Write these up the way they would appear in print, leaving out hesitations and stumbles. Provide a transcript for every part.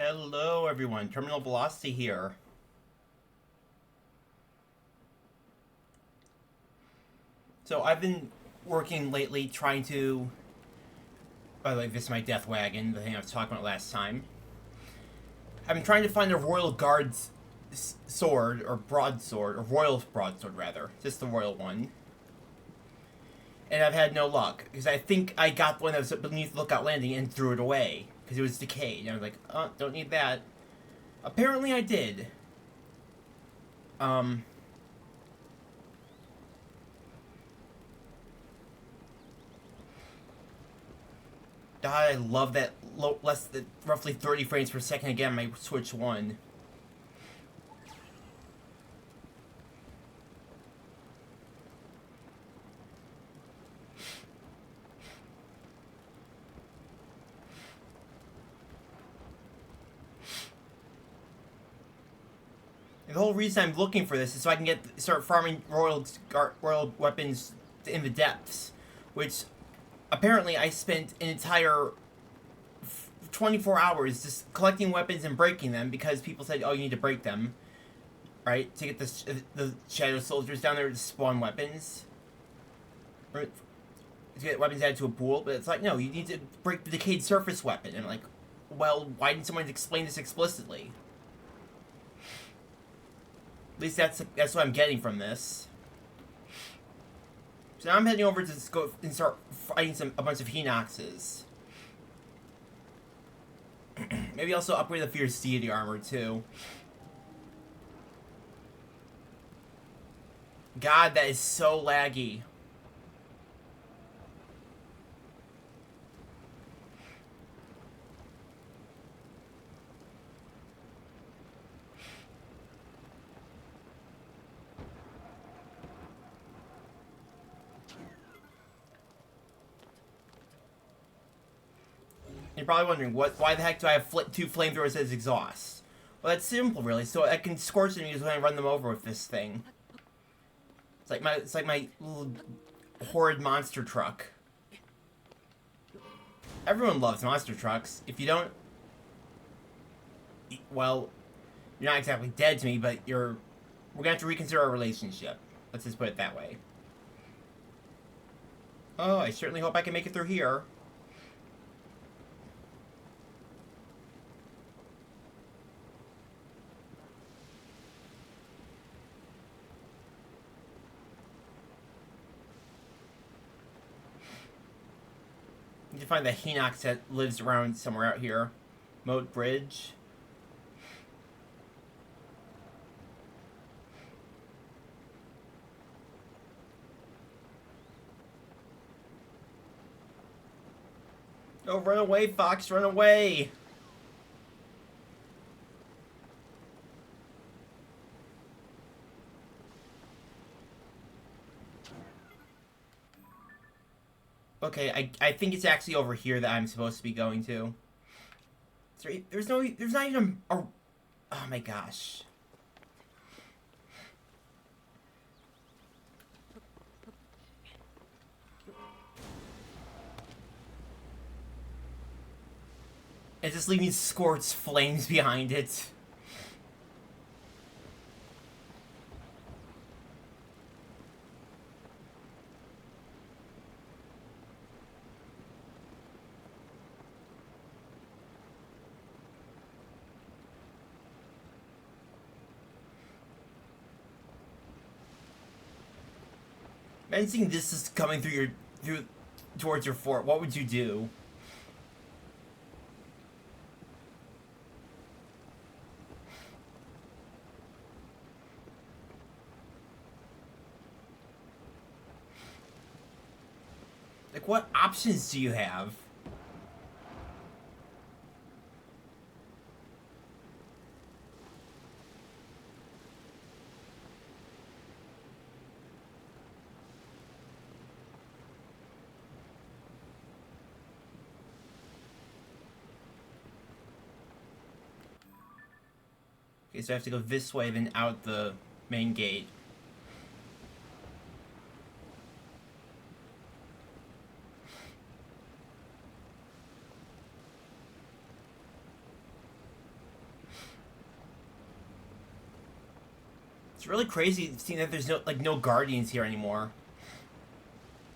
Hello, everyone. Terminal Velocity here. So I've been working lately trying to. By the way, this is my Death Wagon, the thing I was talking about last time. I've been trying to find a Royal Guard's sword, or broadsword, or Royal broadsword, rather. Just the Royal one. And I've had no luck, because I think I got one that was beneath Lookout Landing and threw it away, because it was decayed. And I was like, oh, don't need that. Apparently I did. Um, God, I love that less than roughly 30 frames per second again on my Switch 1. And the whole reason I'm looking for this is so I can start farming royal weapons in the depths, which apparently I spent an entire 24 hours just collecting weapons and breaking them because people said, "Oh, you need to break them, right, to get the shadow soldiers down there to spawn weapons, or to get weapons added to a pool." But it's like, no, you need to break the decayed surface weapon. And I'm like, well, why didn't someone explain this explicitly? At least that's what I'm getting from this. So now I'm heading over to go and start fighting a bunch of Hinoxes. Maybe also upgrade the Fierce Deity armor too. God, that is so laggy. You're probably wondering, why the heck do I have two flamethrowers as exhausts? Well, that's simple, really. So I can scorch enemies when I run them over with this thing. It's like my little horrid monster truck. Everyone loves monster trucks. If you don't, well, you're not exactly dead to me, but we're gonna have to reconsider our relationship. Let's just put it that way. Oh, I certainly hope I can make it through here. Need to find the Hinox that lives around somewhere out here. Moat Bridge. Oh, run away, Fox, run away! Okay, I think it's actually over here that I'm supposed to be going to. There's not even a... Oh my gosh. It's just leaving squirts flames behind it. Imagine seeing this is coming towards your fort. What would you do? Like, what options do you have? Okay, so I have to go this way, then out the main gate. It's really crazy seeing that there's no guardians here anymore.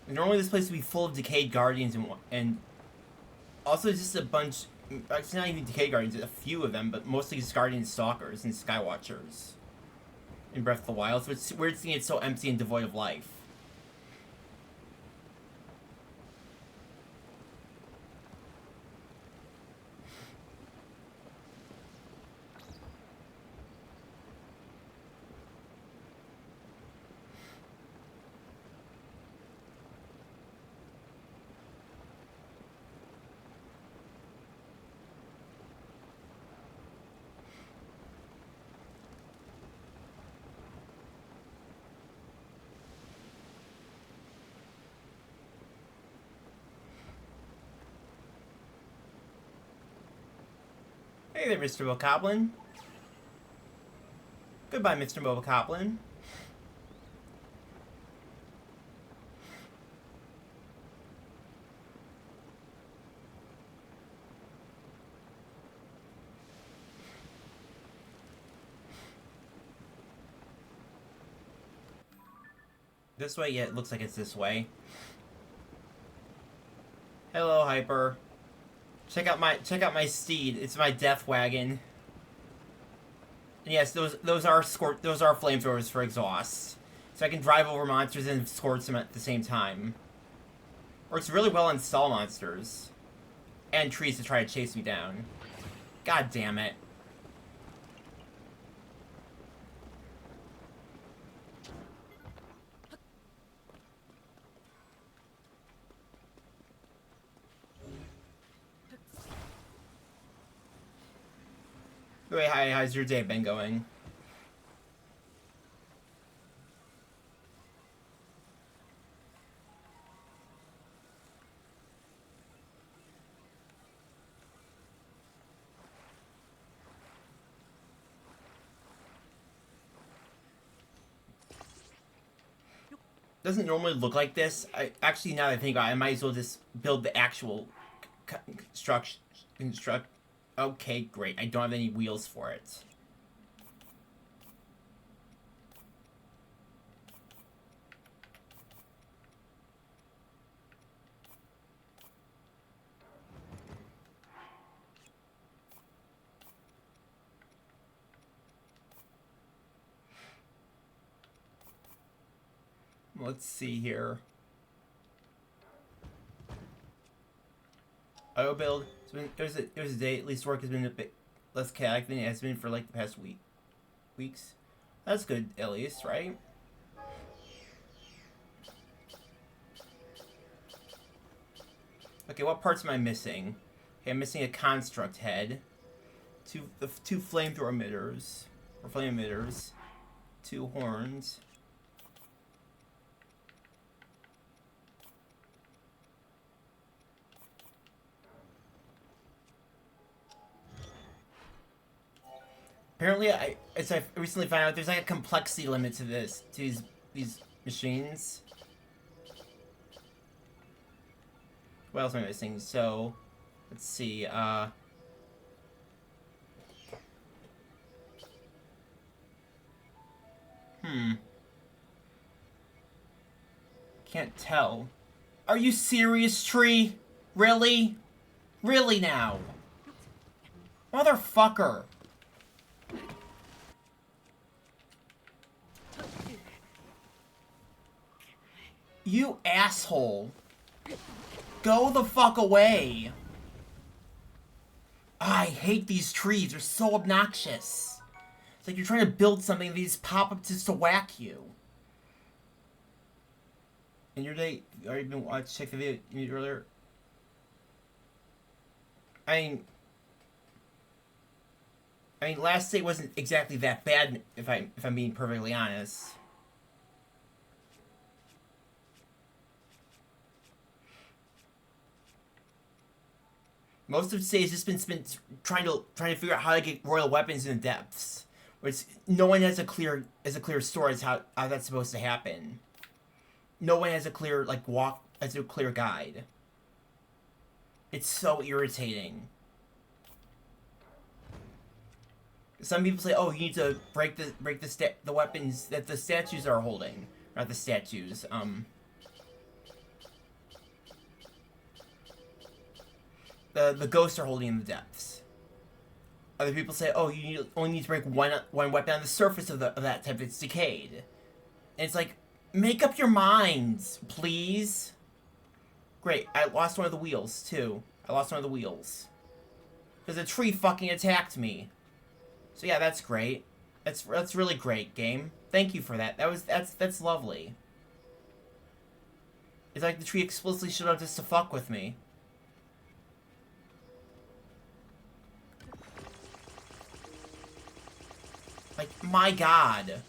Normally this place would be full of decayed guardians and also just a bunch. Actually, not even decayed guardians. A few of them, but mostly just guardian stalkers and skywatchers in Breath of the Wild. So it's weird seeing it so empty and devoid of life. Hey there, Mr. Bokoblin. Goodbye, Mr. Bokoblin. This way? Yeah, it looks like it's this way. Hello, Hyper. Check out my steed. It's my death wagon. And yes, those are flamethrowers for exhaust. So I can drive over monsters and scorch them at the same time. Works really well on stall monsters. And trees to try to chase me down. God damn it. Wait, hi, how's your day been going? Doesn't normally look like this. Actually, now that I think about it, I might as well just build the actual construct. Okay, great. I don't have any wheels for it. Let's see here. Auto build. There's a day. At least work has been a bit less chaotic than it has been for like the past weeks. That's good, at least, right? Okay, what parts am I missing? Okay, I'm missing a construct head, two flamethrower emitters or flame emitters, 2 horns. Apparently, as I recently found out, there's like a complexity limit to these machines. What else am I missing? So, let's see. Can't tell. Are you serious, Tree? Really? Really now? Motherfucker. You asshole. Go the fuck away. I hate these trees. They're so obnoxious. It's like you're trying to build something and they just pop up just to whack you. In your day, you already been check the video earlier. I mean, last day wasn't exactly that bad if I'm being perfectly honest. Most of today has just been spent trying to figure out how to get royal weapons in the depths, which no one has a clear story as how that's supposed to happen. No one has a clear clear guide. It's so irritating. Some people say, "Oh, you need to break the weapons that the statues are holding, not the statues." The ghosts are holding in the depths. Other people say, "Oh, only need to break one weapon on the surface of that type that's decayed." And it's like, make up your minds, please. Great, I lost one of the wheels too. I lost one of the wheels because a tree fucking attacked me. So yeah, that's great. That's really great, game. Thank you for that. That's lovely. It's like the tree explicitly showed up just to fuck with me. Like, my god.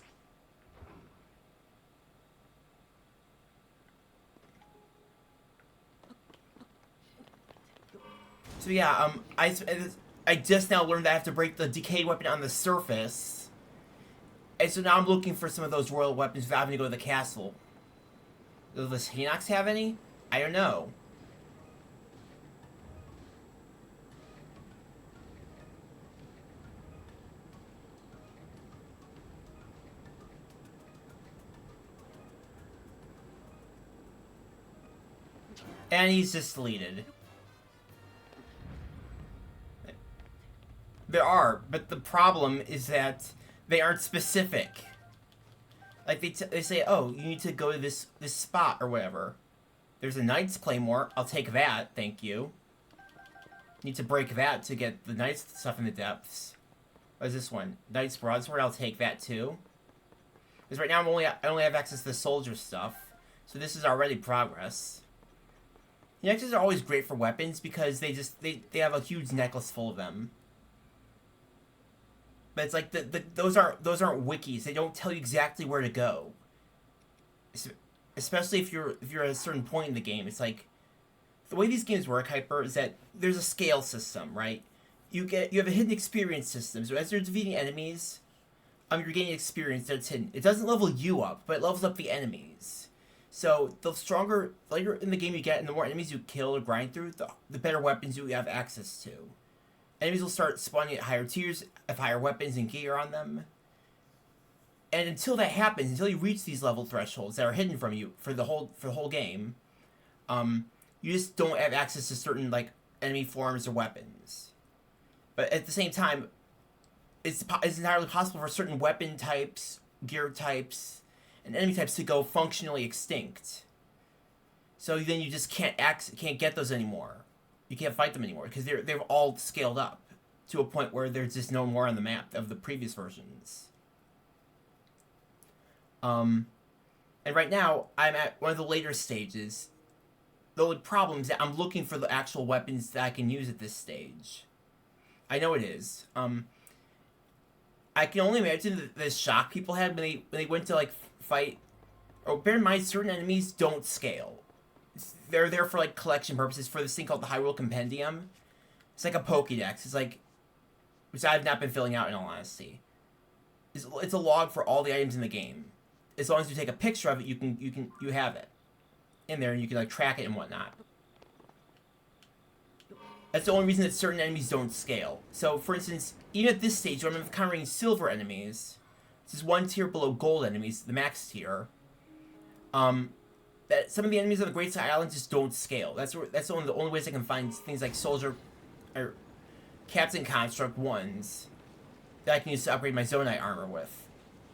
So yeah, I just now learned that I have to break the decayed weapon on the surface. And so now I'm looking for some of those royal weapons without having to go to the castle. Does Hinox have any? I don't know. And he's just deleted. There are, but the problem is that they aren't specific. Like they say, oh, you need to go to this spot or whatever. There's a Knight's Claymore. I'll take that, thank you. Need to break that to get the Knight's stuff in the depths. What is this one? Knight's Broadsword. I'll take that too. Because right now I only have access to the soldier stuff, so this is already progress. The Nexus are always great for weapons because they have a huge necklace full of them. But it's like those aren't wikis. They don't tell you exactly where to go. Especially if you're at a certain point in the game. It's like the way these games work, Hyper, is that there's a scale system, right? You have a hidden experience system. So as you're defeating enemies, you're gaining experience that's hidden. It doesn't level you up, but it levels up the enemies. So the stronger later in the game you get, and the more enemies you kill or grind through, the better weapons you have access to. Enemies will start spawning at higher tiers, have higher weapons and gear on them. And until that happens, until you reach these level thresholds that are hidden from you for the whole game, you just don't have access to certain like enemy forms or weapons. But at the same time, it's entirely possible for certain weapon types, gear types, and enemy types to go functionally extinct. So then you just can't get those anymore. You can't fight them anymore because they've all scaled up to a point where there's just no more on the map of the previous versions. And right now I'm at one of the later stages. The only problem is that I'm looking for the actual weapons that I can use at this stage. I know it is. I can only imagine the shock people had when they went to like fight. Oh, bear in mind, certain enemies don't scale. They're there for like collection purposes for this thing called the Hyrule Compendium. It's like a Pokédex. It's like, which I've not been filling out in all honesty. It's a log for all the items in the game. As long as you take a picture of it, you have it in there, and you can like track it and whatnot. That's the only reason that certain enemies don't scale. So, for instance, even at this stage, when I'm encountering silver enemies, this is one tier below gold enemies, the max tier. That some of the enemies on the Great Sky Island just don't scale. That's the only ways I can find things like soldier or Captain Construct ones that I can use to upgrade my Zonite armor with.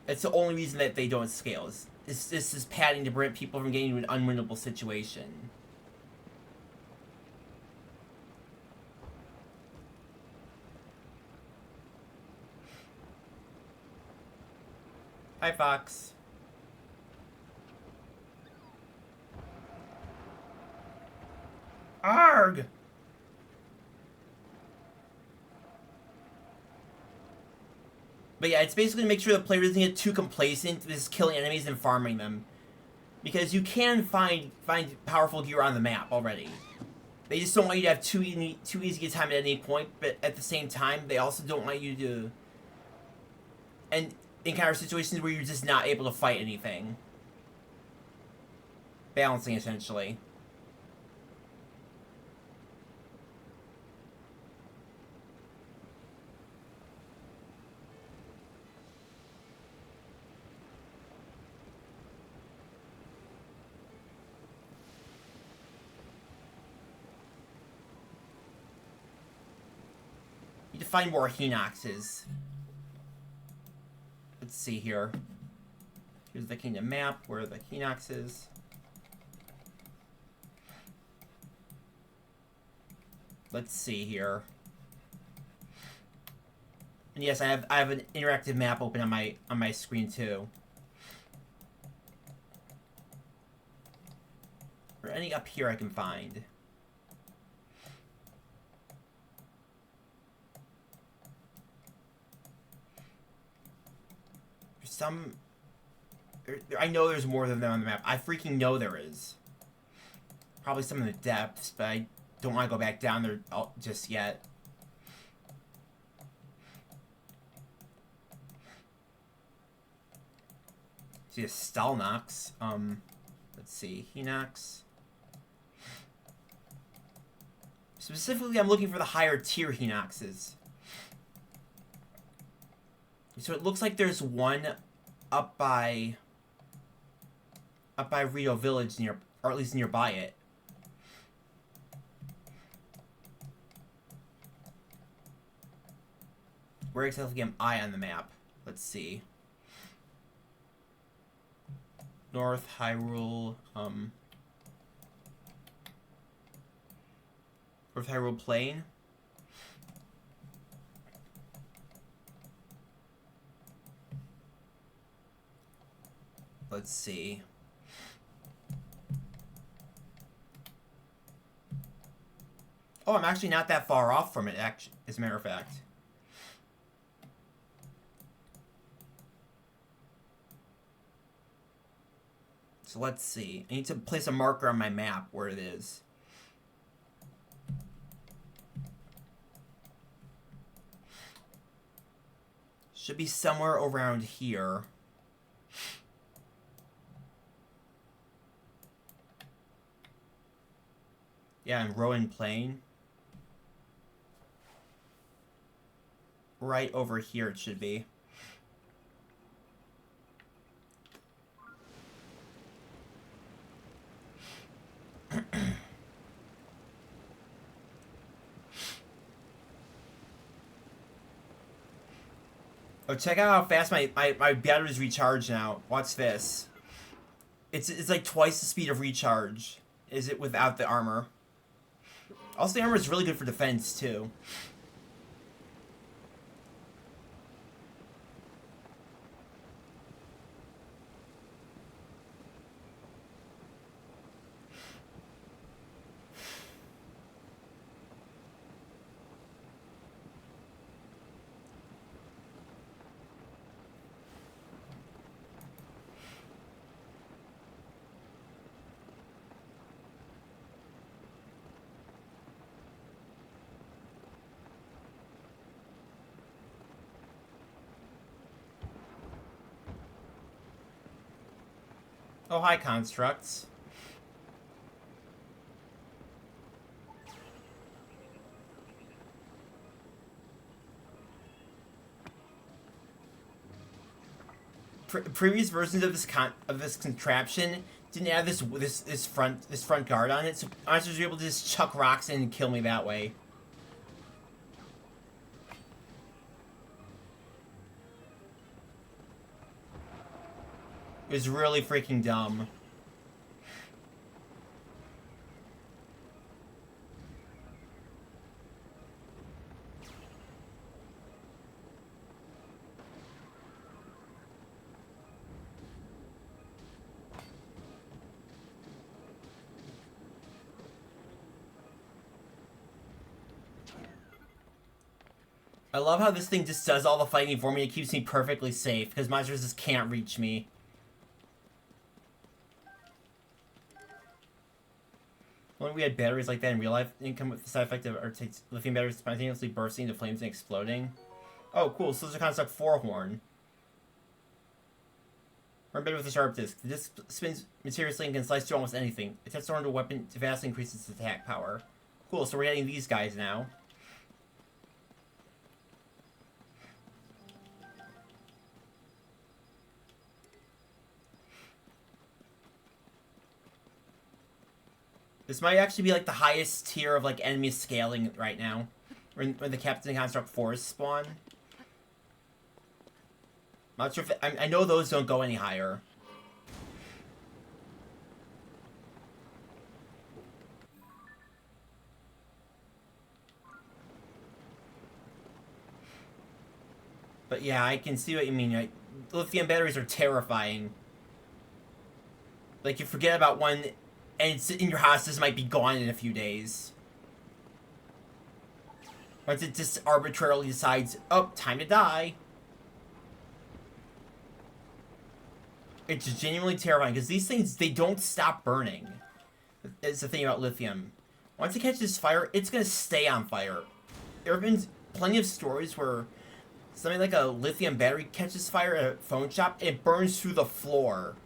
That's the only reason that they don't scale. This is padding to prevent people from getting into an unwinnable situation. Hi, Fox. Arg! But yeah, it's basically to make sure the player doesn't get too complacent with just killing enemies and farming them. Because you can find powerful gear on the map already. They just don't want you to have too easy a time at any point, but at the same time, they also don't want you to encounter situations where you're just not able to fight anything. Balancing, essentially. to find more Hinoxes. Let's see here. Here's the kingdom map where the Hinox is. Let's see here. And yes, I have an interactive map open on my screen too. Or any up here I can find. There's some. I know there's more than them on the map. I freaking know there is. Probably some in the depths, but I don't want to go back down there just yet. See a Stalnox. Let's see. Hinox. Specifically, I'm looking for the higher tier Hinoxes. So it looks like there's one up by Rio Village near, or at least nearby it. Where exactly am I on the map? Let's see. North Hyrule, North Hyrule Plain. Let's see. Oh, I'm actually not that far off from it, as a matter of fact. So let's see. I need to place a marker on my map where it is. Should be somewhere around here. Yeah, in Rowan Plain. Right over here it should be. Oh, check out how fast my batteries recharge now. Watch this. It's like twice the speed of recharge. Is it without the armor? Also, the armor is really good for defense, too. Oh, hi, Constructs. Previous versions of this contraption didn't have this front guard on it, so monsters were able to just chuck rocks in and kill me that way. It was really freaking dumb. I love how this thing just does all the fighting for me. It keeps me perfectly safe, because monsters just can't reach me. When we had batteries like that in real life, it didn't come with the side effect of our lithium batteries spontaneously bursting into flames and exploding. Oh, cool. So those are kind of like 4-horn. Or embedded with a sharp disc. The disc spins mysteriously and can slice through almost anything. It attached to a weapon to vastly increase its attack power. Cool, so we're getting these guys now. This might actually be like the highest tier of like enemy scaling right now. when the Captain Construct Forest spawn. I'm not sure if I know those don't go any higher. But yeah, I can see what you mean. Right? Lithium batteries are terrifying. Like, you forget about one, and it's in your house. This might be gone in a few days. Once it just arbitrarily decides, oh, time to die. It's genuinely terrifying, because these things, they don't stop burning. It's the thing about lithium. Once it catches fire, it's going to stay on fire. There have been plenty of stories where something like a lithium battery catches fire at a phone shop, and it burns through the floor.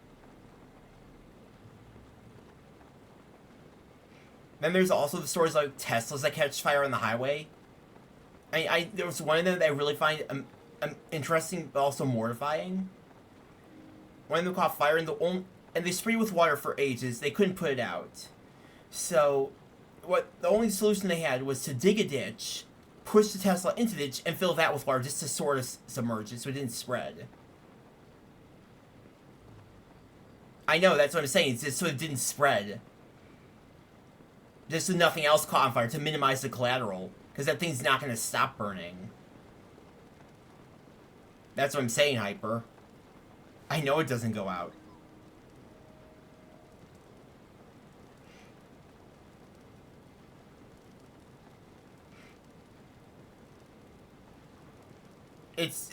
Then there's also the stories like Teslas that catch fire on the highway. There was one of them that I really find interesting, but also mortifying. One of them caught fire, and they sprayed it with water for ages. They couldn't put it out. So, the only solution they had was to dig a ditch, push the Tesla into the ditch, and fill that with water just to sort of submerge it so it didn't spread. I know, that's what I'm saying. It's just so it didn't spread. Just so nothing else caught on fire to minimize the collateral. Because that thing's not going to stop burning. That's what I'm saying, Hyper. I know it doesn't go out. It's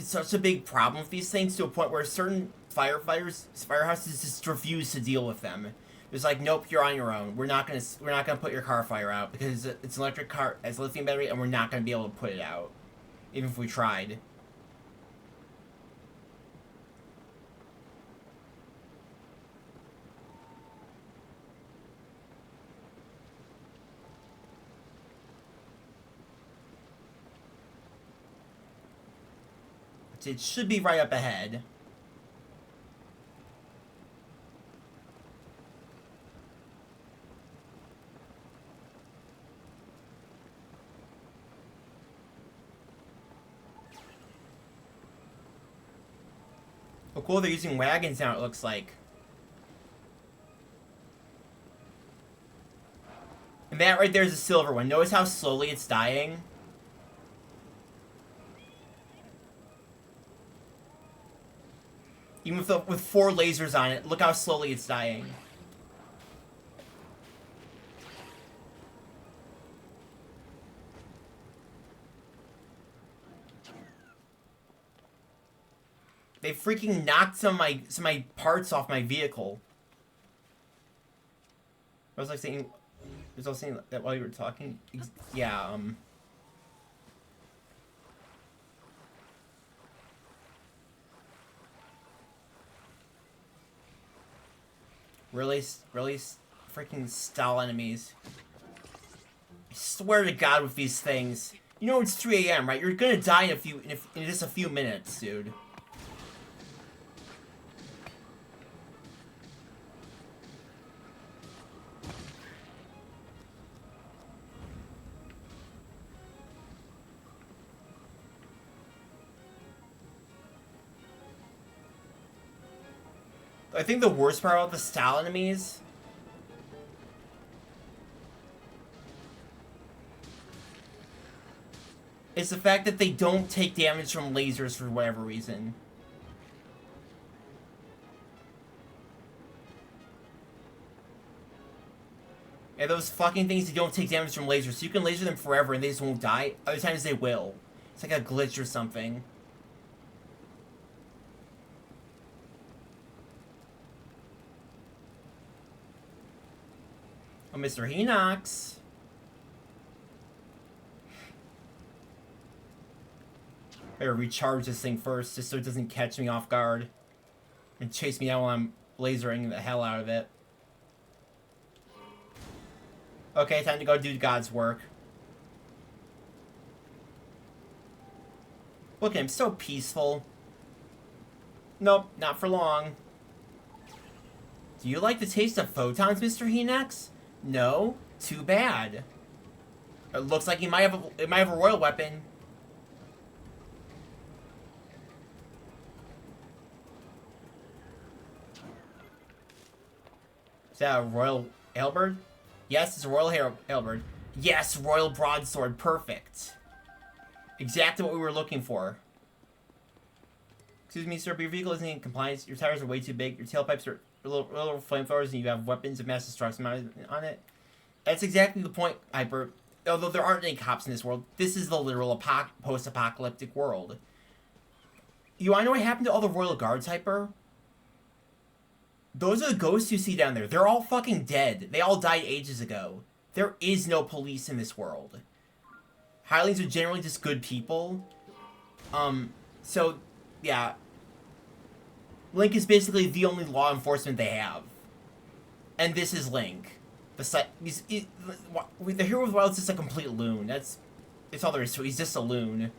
such a big problem with these things, to a point where certain firehouses just refuse to deal with them. It's like, nope, you're on your own. We're not gonna put your car fire out because it's an electric car, it's a lithium battery, and we're not gonna be able to put it out, even if we tried. It should be right up ahead. Oh, cool, they're using wagons now, it looks like. And that right there is a silver one. Notice how slowly it's dying? Even with 4 lasers on it, look how slowly it's dying. They freaking knocked some of my parts off my vehicle. I was like saying that while you were talking. Yeah, really freaking stall enemies. I swear to God with these things. You know it's 3 a.m., right? You're gonna die in just a few minutes, dude. I think the worst part about the style enemies is the fact that they don't take damage from lasers for whatever reason. Yeah, those fucking things, they don't take damage from lasers. So you can laser them forever and they just won't die. Other times they will. It's like a glitch or something. Oh, Mr. Hinox. Better recharge this thing first, just so it doesn't catch me off guard. And chase me out while I'm lasering the hell out of it. Okay, time to go do God's work. Look at him, so peaceful. Nope, not for long. Do you like the taste of photons, Mr. Hinox? No? Too bad. It looks like he might have it might have a royal weapon. Is that a royal halberd? Yes, it's a royal halberd. Yes, royal broadsword. Perfect. Exactly what we were looking for. Excuse me, sir, but your vehicle isn't in compliance. Your tires are way too big. Your tailpipes are little flamethrowers, and you have weapons of mass destruction mounted on it. That's exactly the point, Hyper. Although there aren't any cops in this world, this is the literal post-apocalyptic world. You wanna know what happened to all the royal guards, Hyper? Those are the ghosts you see down there. They're all fucking dead. They all died ages ago. There is no police in this world. Hirelings are generally just good people. So, yeah. Link is basically the only law enforcement they have. And this is Link. The hero of the wild is just a complete loon. That's all there is to it. He's just a loon.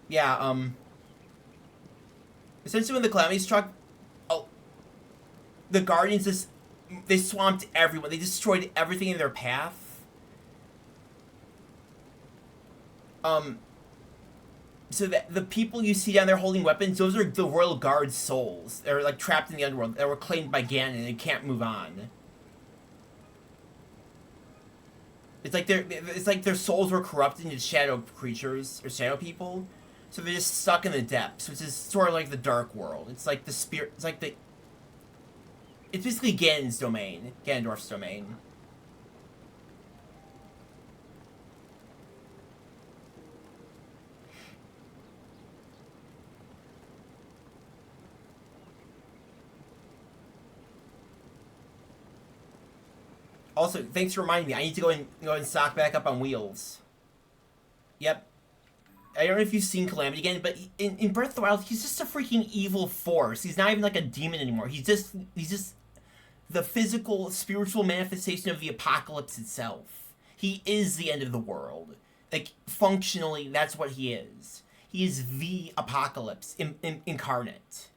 Yeah, essentially when the Calamity struck, the Guardians just, they swamped everyone. They destroyed everything in their path. So that the people you see down there holding weapons, those are the Royal Guard's souls. They're like trapped in the underworld. They were claimed by Ganon and can't move on. It's like their souls were corrupted into shadow creatures or shadow people. So they're just stuck in the depths, which is sort of like the dark world. It's like the spirit. It's like the. It's basically Ganon's domain, Ganondorf's domain. Also, thanks for reminding me. I need to go and stock back up on wheels. Yep. I don't know if you've seen Calamity again, but in Breath of the Wild, he's just a freaking evil force. He's not even like a demon anymore. He's just the physical, spiritual manifestation of the apocalypse itself. He is the end of the world. Like, functionally, that's what he is. He is the apocalypse incarnate.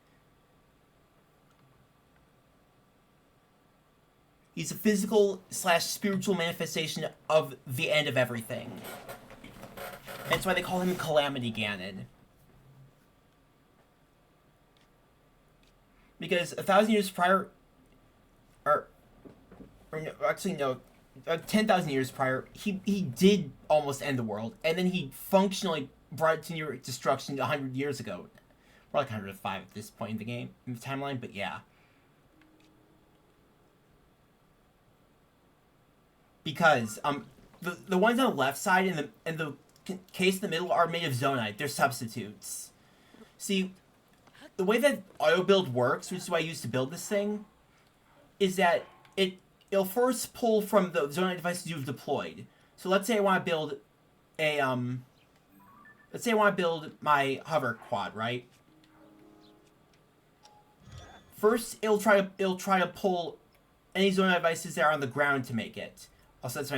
He's a physical / spiritual manifestation of the end of everything. That's why they call him Calamity Ganon. Because 1,000 years prior, or no, actually no, 10,000 years prior, he did almost end the world, and then he functionally brought it to near destruction 100 years ago. We're like 105 at this point in the game, in the timeline, but yeah. Because the ones on the left side and the case in the middle are made of Zonite. They're substitutes. See, the way that auto build works, which is what I used to build this thing, is that it'll first pull from the Zonite devices you've deployed. So let's say I want to build a let's say I want to build my hover quad, right? First, it'll try to pull any Zonite devices that are on the ground to make it. Also, that's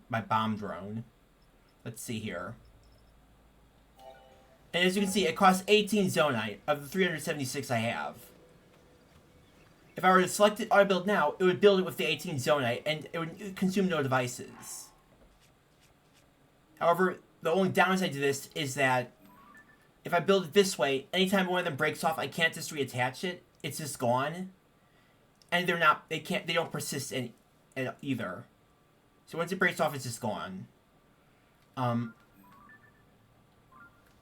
my bomb drone. Let's see here. And as you can see, it costs 18 Zonite of the 376 I have. If I were to select it auto build now, it would build it with the 18 Zonite, and it would consume no devices. However, the only downside to this is that if I build it this way, anytime one of them breaks off, I can't just reattach it. It's just gone. And they don't persist either. So once it breaks off, it's just gone.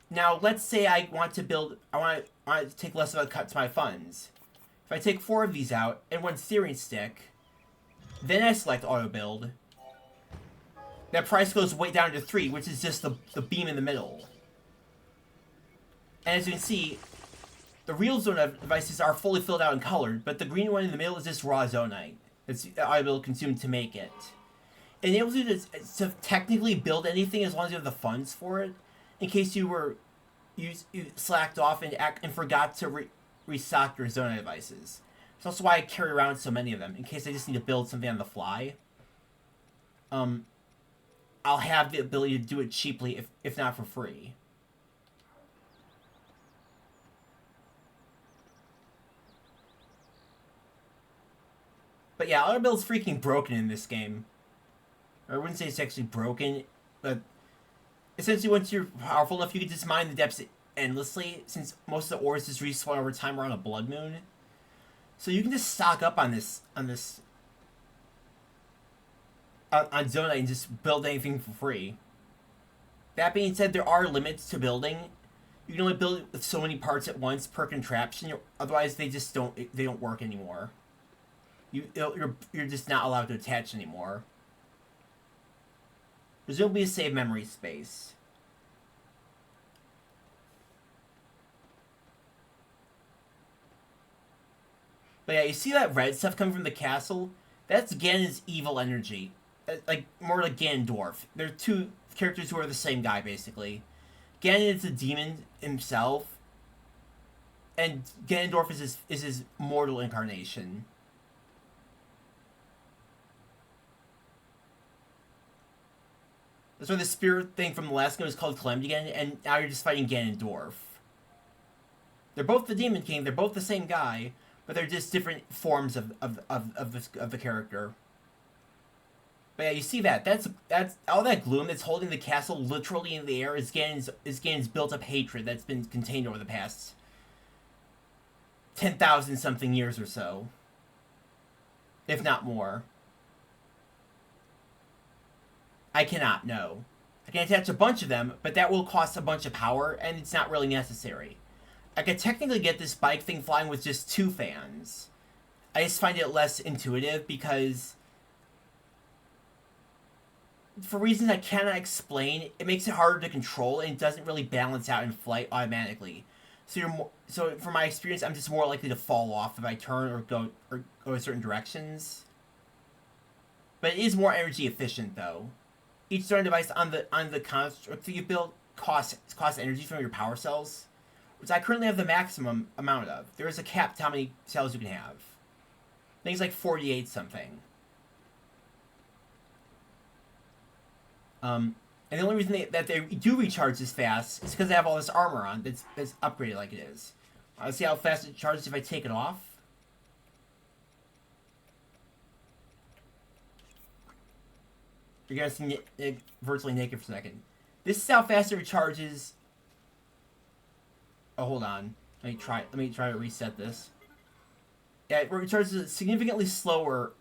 Now let's say I want to take less of a cut to my funds. If I take 4 of these out and 1 steering stick, then I select auto build, that price goes way down to 3, which is just the beam in the middle. And as you can see, the real Zonite devices are fully filled out and colored, but the green one in the middle is just raw Zonite. It's auto build consumed to make it. It enables you to technically build anything as long as you have the funds for it. In case you slacked off and forgot to restock your Zonite devices. That's also why I carry around so many of them, in case I just need to build something on the fly. I'll have the ability to do it cheaply, if not for free. But yeah, auto build's freaking broken in this game. Or I wouldn't say it's actually broken, but essentially once you're powerful enough, you can just mine the depths endlessly, since most of the ores just respawn over time around a blood moon. So you can just stock up on this on Zonite and just build anything for free. That being said, there are limits to building. You can only build with so many parts at once per contraption. Otherwise, they just don't work anymore. You're just not allowed to attach anymore. Presumably to save memory space. But yeah, you see that red stuff coming from the castle? That's Ganon's evil energy. Like, more like Ganondorf. They're two characters who are the same guy, basically. Ganon is a demon himself, and Ganondorf is his mortal incarnation. That's why the spirit thing from the last game was called Calamity Ganon, and now you're just fighting Ganondorf. They're both the Demon King, they're both the same guy, but they're just different forms of the character. But yeah, you see that. That's all that gloom that's holding the castle literally in the air is Ganon's built up hatred that's been contained over the past 10,000 something years or so. If not more. I cannot, no. I can attach a bunch of them, but that will cost a bunch of power, and it's not really necessary. I could technically get this bike thing flying with just 2 fans. I just find it less intuitive because, for reasons I cannot explain, it makes it harder to control and it doesn't really balance out in flight automatically. So from my experience, I'm just more likely to fall off if I turn or go in certain directions. But it is more energy efficient though. Each starting device on the construct you build costs energy from your power cells, which I currently have the maximum amount of. There is a cap to how many cells you can have. Things like 48 something. And the only reason that they do recharge this fast is because they have all this armor on that's upgraded like it is. Let's see how fast it charges if I take it off. You're gonna see it virtually naked for a second. This is how fast it recharges. Oh, hold on. Let me try to reset this. Yeah, it recharges significantly slower.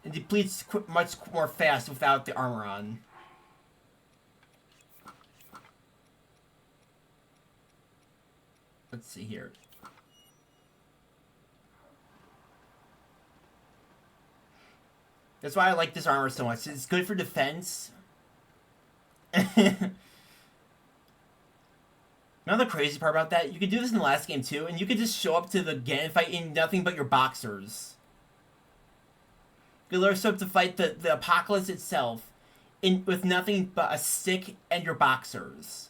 It depletes much more fast without the armor on. Let's see here. That's why I like this armor so much. It's good for defense. Another crazy part about that, you could do this in the last game too, and you could just show up to the Ganon fight in nothing but your boxers. You could show up to fight the apocalypse itself with nothing but a stick and your boxers.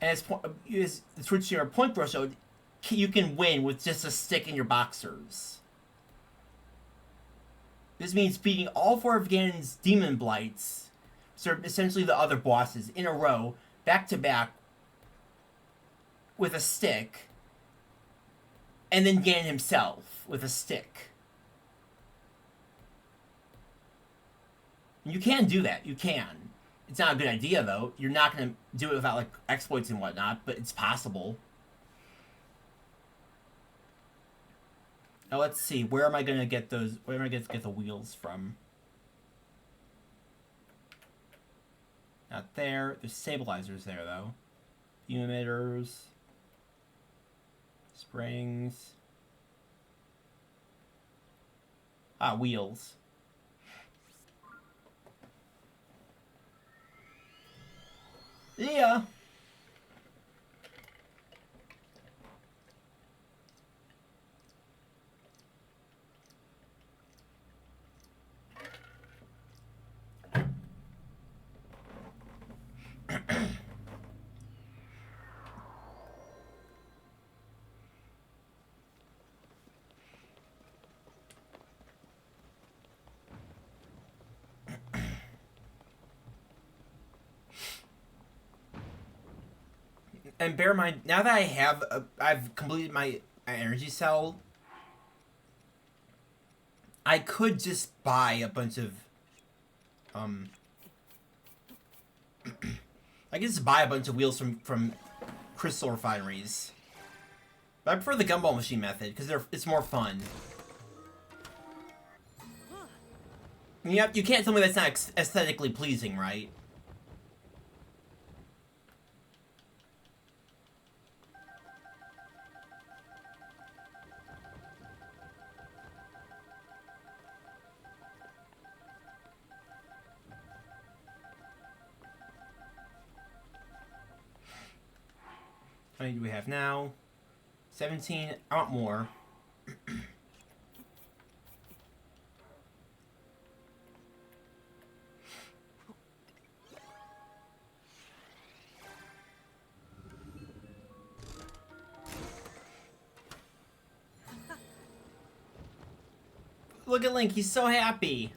And as the Twitch streamer Point Bro showed, you can win with just a stick and your boxers. This means beating all 4 of Ganon's Demon Blights, so essentially the other bosses, in a row, back to back, with a stick, and then Ganon himself with a stick. You can do that. You can. It's not a good idea, though. You're not going to do it without, like, exploits and whatnot, but it's possible. Now, let's see. Where am I going to get those? Where am I going to get the wheels from? Not there. There's stabilizers there, though. Beam emitters. Springs. Ah, wheels. Yeah. And bear in mind, now that I've completed my an energy cell, I could just buy a bunch of, I could just buy a bunch of wheels from crystal refineries. But I prefer the gumball machine method, because it's more fun. You can't tell me that's not aesthetically pleasing, right? How many do we have now? 17. I want more. Look at Link, he's so happy.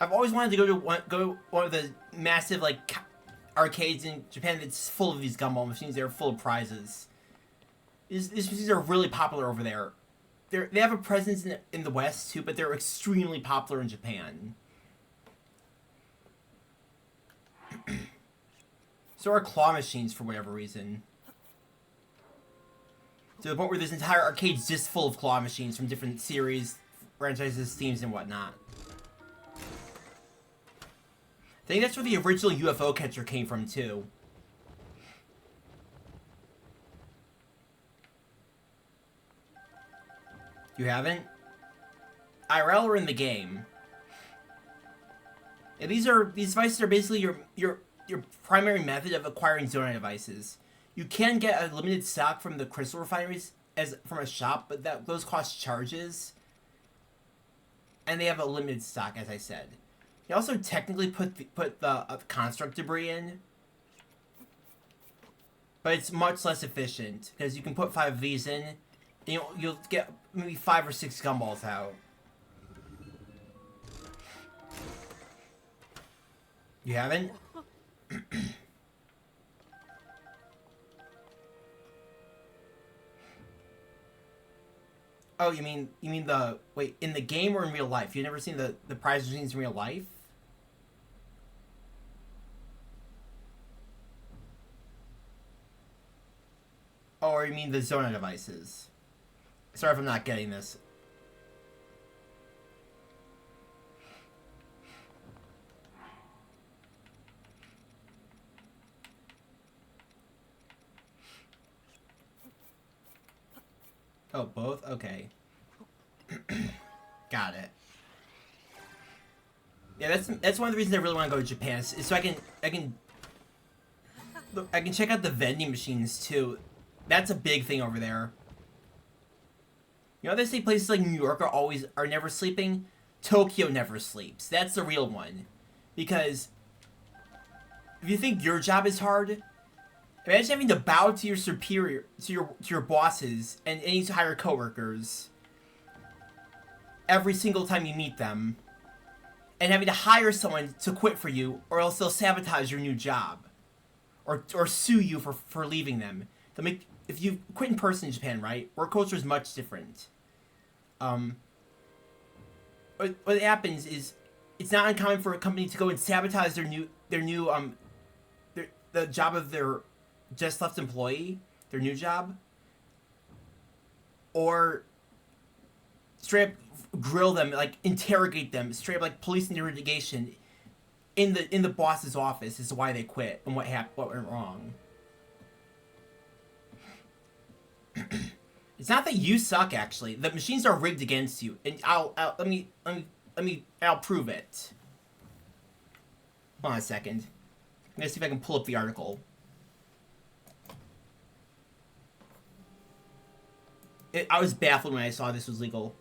I've always wanted to go to one of the massive like arcades in Japan that's full of these gumball machines. They're full of prizes. These machines are really popular over there. They have a presence in the West too, but they're extremely popular in Japan. So are claw machines for whatever reason. To the point where there's entire arcades just full of claw machines from different series, franchises, themes, and whatnot. I think that's where the original UFO catcher came from, too. You haven't? IRL or in the game? Yeah, these devices are basically your primary method of acquiring Zonai devices. You can get a limited stock from the crystal refineries from a shop, but those cost charges. And they have a limited stock, as I said. You also technically put the construct debris in, but it's much less efficient because you can put 5 of these in, and you'll get maybe 5 or 6 gumballs out. You haven't? Oh, you mean the wait in the game or in real life? You've never seen the prize machines in real life? Oh, or you mean the Zona devices? Sorry if I'm not getting this. Oh, both? Okay. Got it. Yeah, that's one of the reasons I really want to go to Japan, is so I can check out the vending machines too. That's a big thing over there. You know, they say places like New York are never sleeping. Tokyo never sleeps. That's the real one, because if you think your job is hard, imagine having to bow to your superior, to your bosses and any higher coworkers every single time you meet them, and having to hire someone to quit for you, or else they'll sabotage your new job, or sue you for leaving them. If you quit in person in Japan, right? Work culture is much different. What happens is it's not uncommon for a company to go and sabotage the job of their just left employee, their new job, or straight up grill them, like interrogate them, straight up like police interrogation in the boss's office as to why they quit and what went wrong. It's not that you suck, actually. The machines are rigged against you, and I'll prove it. Hold on a second. I'm gonna see if I can pull up the article. I was baffled when I saw this was legal.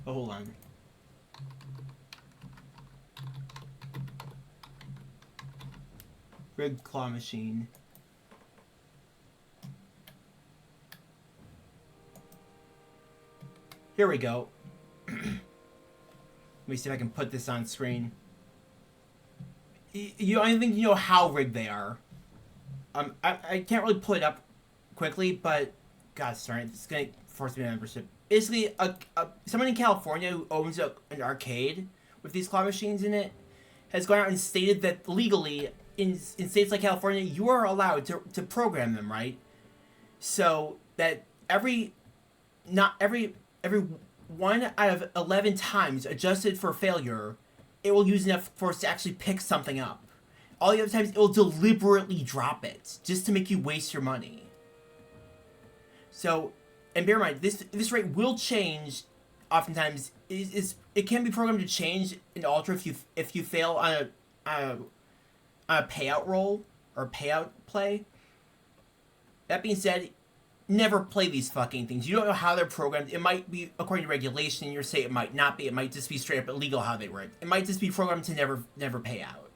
Oh, hold on. Rigged claw machine. Here we go. me see if I can put this on screen. You don't even think you know how rigged they are. I can't really pull it up quickly, but God, sorry, it's gonna force me to membership. Basically, someone in California who owns an arcade with these claw machines in it has gone out and stated that legally in states like California you are allowed to program them, right? So that every 1 out of 11 times adjusted for failure, it will use enough force to actually pick something up. All the other times, it will deliberately drop it just to make you waste your money. So, and bear in mind, this rate will change. Oftentimes, it can be programmed to change and alter if you fail on a payout roll or payout play. That being said, never play these fucking things. You don't know how they're programmed. It might be according to regulation in your state. It might not be. It might just be straight up illegal how they work. It might just be programmed to never pay out.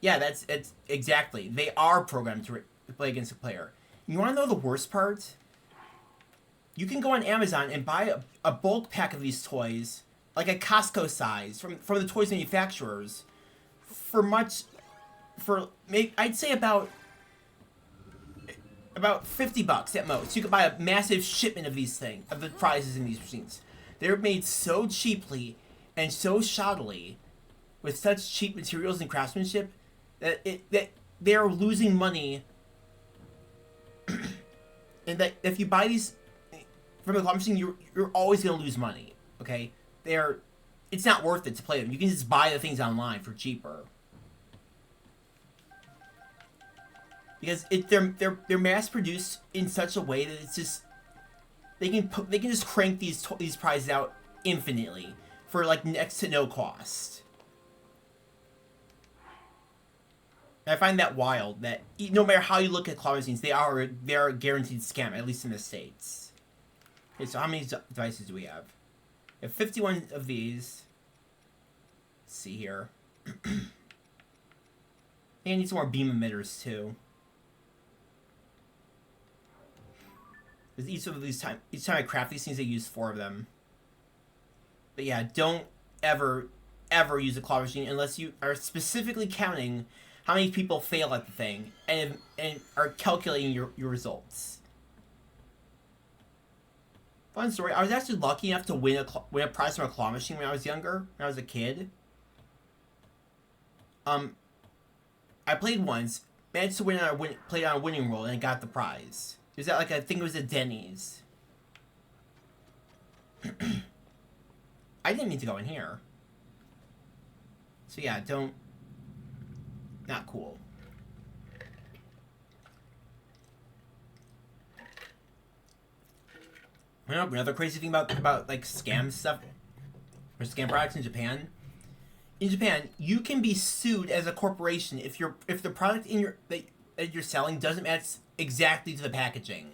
Yeah, it's exactly. They are programmed to play against a player. You want to know the worst part? You can go on Amazon and buy a bulk pack of these toys, like a Costco size, from the toys manufacturers, I'd say about $50 at most. You could buy a massive shipment of these things, of the prizes in these machines. They're made so cheaply and so shoddily, with such cheap materials and craftsmanship, that they are losing money. And that if you buy these from a claw machine, you're always gonna lose money. Okay, it's not worth it to play them. You can just buy the things online for cheaper. Because they're mass produced in such a way that it's just they can just crank these prizes out infinitely for like next to no cost. And I find that wild that no matter how you look at claw machines, they are a guaranteed scam, at least in the States. Okay, so how many devices do we have? We have 51 of these. Let's see here. And I need some more beam emitters too. Because each time I craft these things, I use 4 of them. But yeah, don't ever use a claw machine unless you are specifically counting how many people fail at the thing and are calculating your results. Fun story. I was actually lucky enough to win a prize from a claw machine when I was younger, when I was a kid. I played once, managed to played on a winning roll, and I got the prize. It was at I think it was a Denny's. I didn't mean to go in here. So yeah, not cool. You know, another crazy thing about like scam stuff or scam products in Japan. In Japan, you can be sued as a corporation if the product that you're selling doesn't match exactly to the packaging.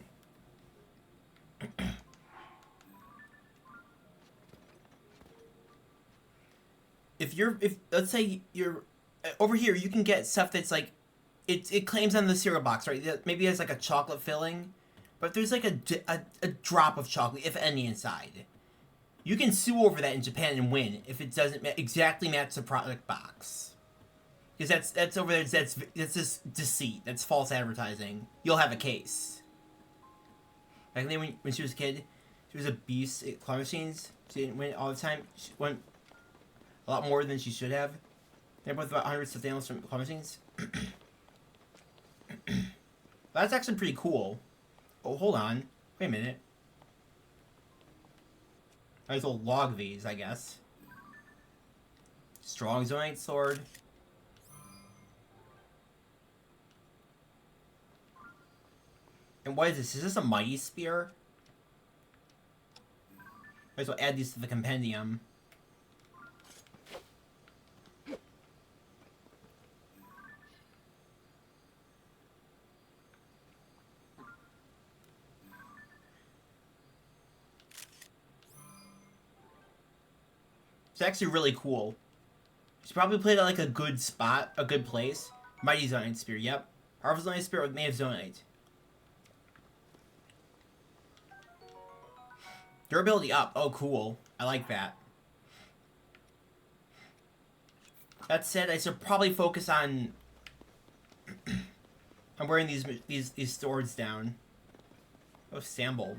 if let's say you're over here, you can get stuff that's like it claims on the cereal box, right? Maybe it has like a chocolate filling, but there's like a drop of chocolate, if any, inside. You can sue over that in Japan and win if it doesn't exactly match the product box. Because that's over there. That's just deceit. That's false advertising. You'll have a case. Back then, when she was a kid, she was a beast at claw machines. She didn't win all the time. She won a lot more than she should have. They're both about 100 stuffed animals from claw machines. That's actually pretty cool. Oh, hold on. Wait a minute. I just will log these, I guess. Strong Zonaite sword. And what is this? Is this a mighty spear? I just will add these to the compendium. It's actually really cool. She probably played at like a good spot, a good place. Mighty Zonaite Spear, yep. Harvest Zonaite Spear with May of Zonaite. Durability up. Oh, cool. I like that. That said, I should probably focus on I'm wearing these swords down. Oh, Sambold.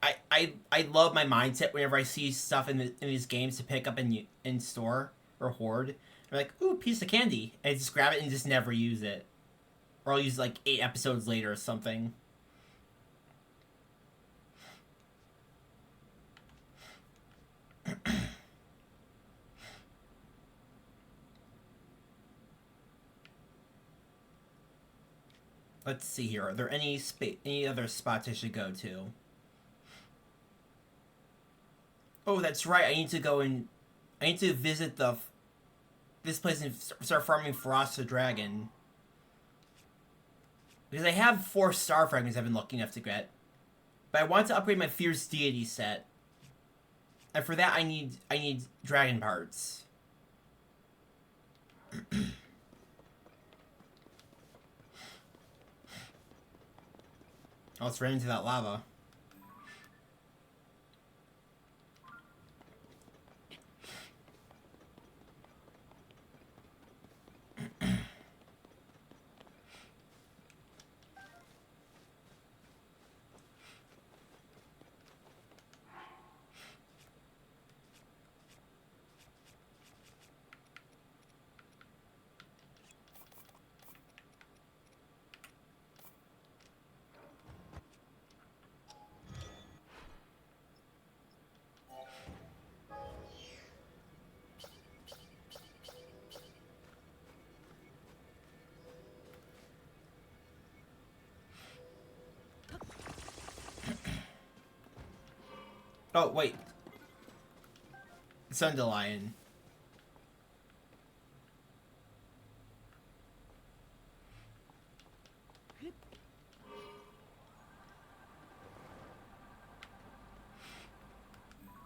I love my mindset whenever I see stuff in these games to pick up in store or hoard. I'm like, ooh, piece of candy. And I just grab it and just never use it. Or I'll use it like 8 episodes later or something. Let's see here. Are there any other spots I should go to? Oh, that's right. I need to go and I need to visit this place and start farming Frost the Dragon. Because I have 4 star fragments I've been lucky enough to get. But I want to upgrade my Fierce Deity set. And for that I need dragon parts. Oh, let's run into that lava. Oh, wait. Sundelion.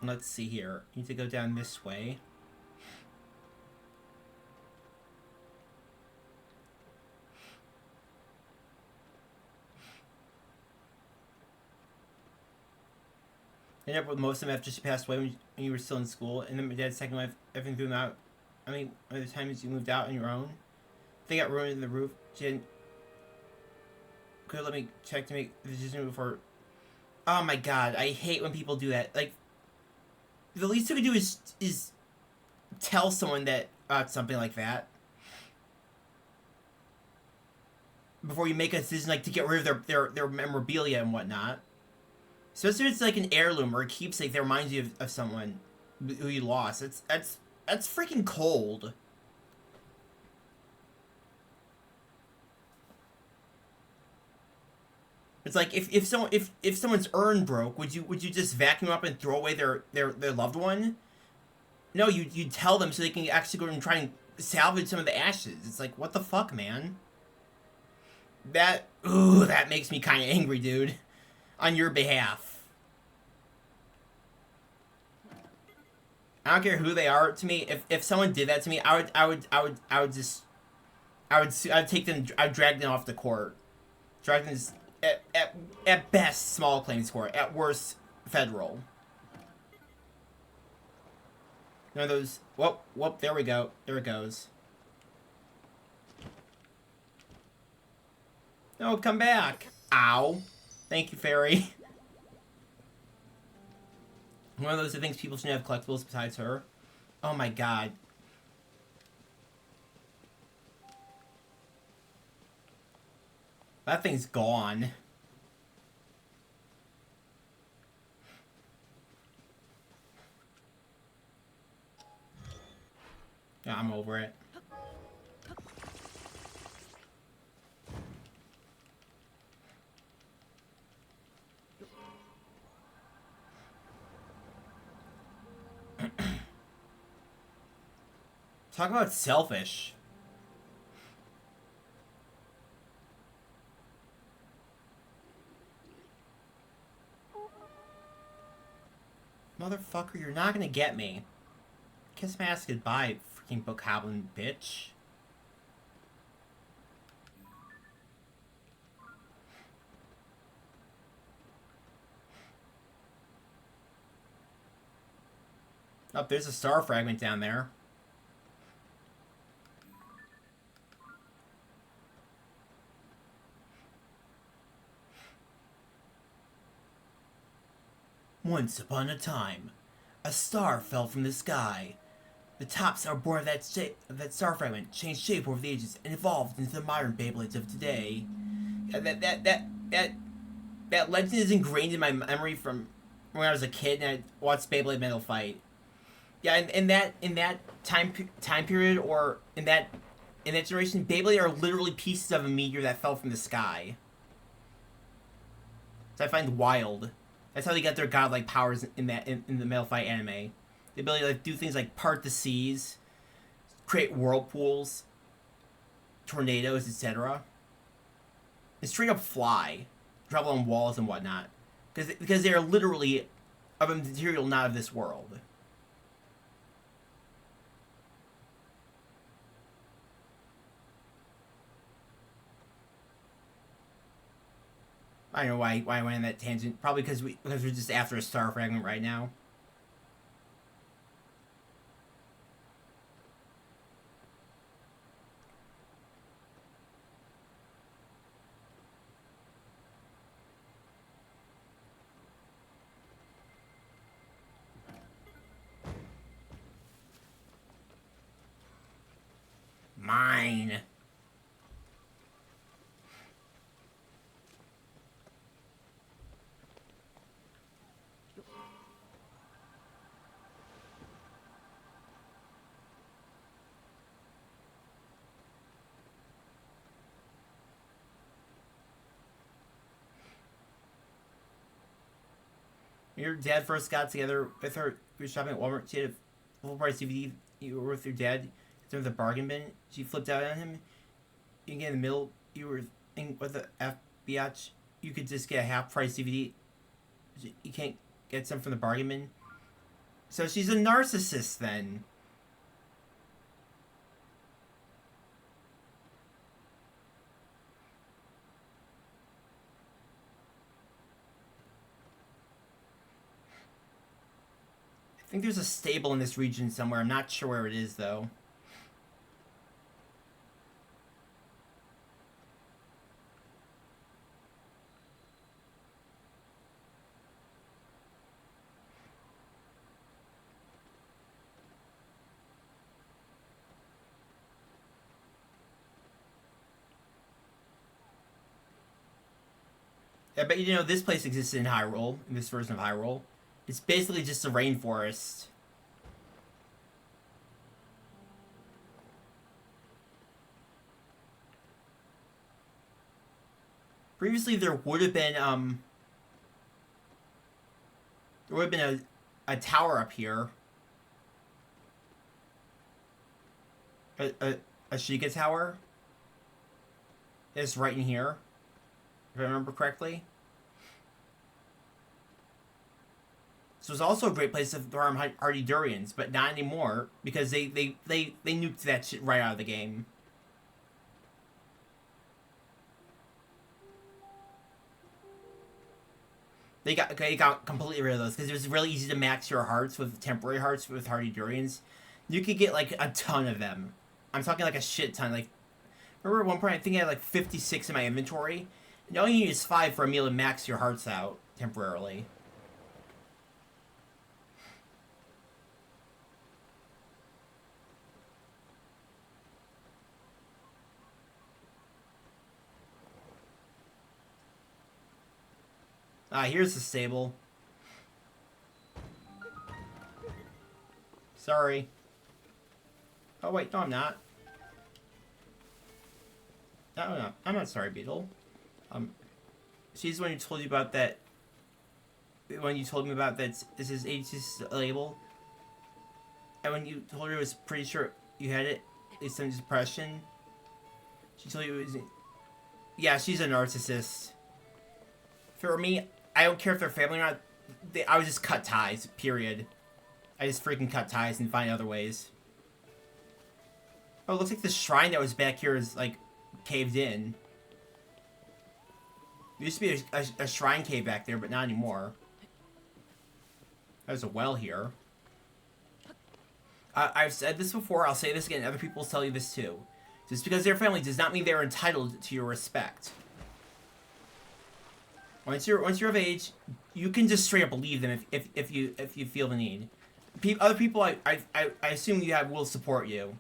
Let's see here. Need to go down this way. I ended up with most of them after she passed away when you were still in school. And then my dad's second wife, everything threw them out. I mean, by the time you moved out on your own, they got ruined in the roof. She didn't. Could let me check to make the decision before. Oh my god, I hate when people do that. Like, the least you can do is tell someone that something like that before you make a decision, like to get rid of their memorabilia and whatnot. Especially if it's like an heirloom or a keepsake that reminds you of someone who you lost. That's freaking cold. It's like if someone's urn broke, would you just vacuum up and throw away their loved one? No, you tell them so they can actually go and try and salvage some of the ashes. It's like, what the fuck, man? That makes me kind of angry, dude. On your behalf. I don't care who they are to me. If someone did that to me, I'd take them. I'd drag them off the court. Drag them at best small claims court. At worst federal. None of those. Whoop. There we go. There it goes. No, come back. Ow. Thank you, fairy. One of those that thinks people shouldn't have collectibles besides her. Oh my god. That thing's gone. Yeah, I'm over it. Talk about selfish. Motherfucker, you're not gonna get me. Kiss my ass goodbye, freaking bokoblin bitch. Oh, there's a star fragment down there. Once upon a time, a star fell from the sky. The top star born of that star fragment changed shape over the ages and evolved into the modern Beyblades of today. Yeah, that legend is ingrained in my memory from when I was a kid and I watched Beyblade Metal Fight. Yeah, in that time period or in that generation, Beyblade are literally pieces of a meteor that fell from the sky. So I find wild. That's how they got their godlike powers in the Metal Fight anime. The ability to like do things like part the seas, create whirlpools, tornadoes, etc. And straight up fly, travel on walls and whatnot, because they are literally of a material not of this world. I don't know why I went on that tangent. Probably because we're just after a star fragment right now. Mine. Your dad first got together with her. You were shopping at Walmart. She had a full price DVD. You were with your dad. There was a bargain bin. She flipped out on him. You get in the middle. You were in with the FBI. You could just get a half price DVD. You can't get some from the bargain bin. So she's a narcissist then. I think there's a stable in this region somewhere. I'm not sure where it is though. I bet you know this place existed in Hyrule, in this version of Hyrule. It's basically just a rainforest. Previously, there would have been a tower up here, a Sheikah tower. It's right in here, if I remember correctly. So it's also a great place to farm hardy durians, but not anymore because they nuked that shit right out of the game. They got completely rid of those because it was really easy to max your hearts with temporary hearts with hardy durians. You could get like a ton of them. I'm talking like a shit ton. Like remember at one point I think I had like 56 in my inventory. And all you need is 5 for a meal to max your hearts out temporarily. Ah, here's the stable. Sorry. Oh wait, no I'm not. No, I'm not sorry, Beetle. She's the one who told you about that. When you told me about that, this is HC's label. And when you told her it was pretty sure you had it, it's some depression. She told you it was. Yeah, she's a narcissist. For me, I don't care if they're family or not. I would just cut ties. Period. I just freaking cut ties and find other ways. Oh, it looks like the shrine that was back here is like caved in. There used to be a shrine cave back there, but not anymore. There's a well here. I've said this before. I'll say this again. Other people will tell you this too. Just because they're family does not mean they're entitled to your respect. Once you're of age, you can just straight up leave them if you feel the need. Other people, I assume you have will support you.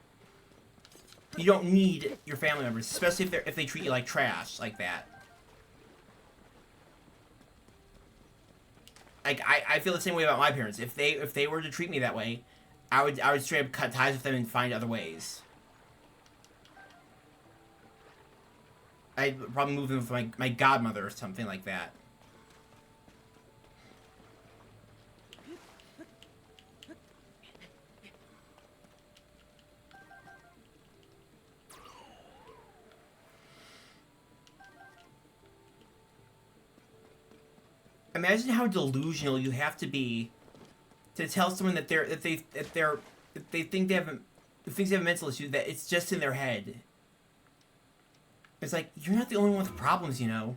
You don't need your family members, especially if they treat you like trash like that. Like I feel the same way about my parents. If they were to treat me that way, I would straight up cut ties with them and find other ways. I'd probably move them with my godmother or something like that. Imagine how delusional you have to be to tell someone that they think they have a mental issue, that it's just in their head. It's like, you're not the only one with problems, you know.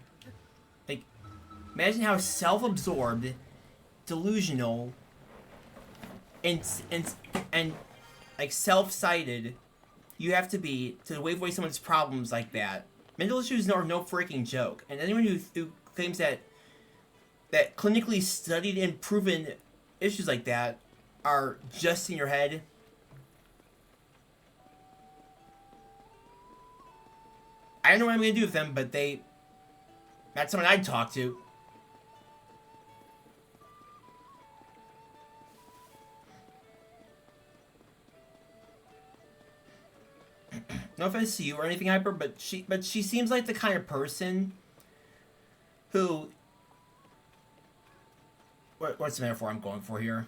Like, imagine how self-absorbed, delusional, and like self-sided you have to be to wave away someone's problems like that. Mental issues are no freaking joke, and anyone who claims that clinically studied and proven issues like that are just in your head. I don't know what I'm gonna do with them, but that's someone I'd talk to. No offense to you or anything, Hyper, but she seems like the kind of person who, what's the metaphor I'm going for here?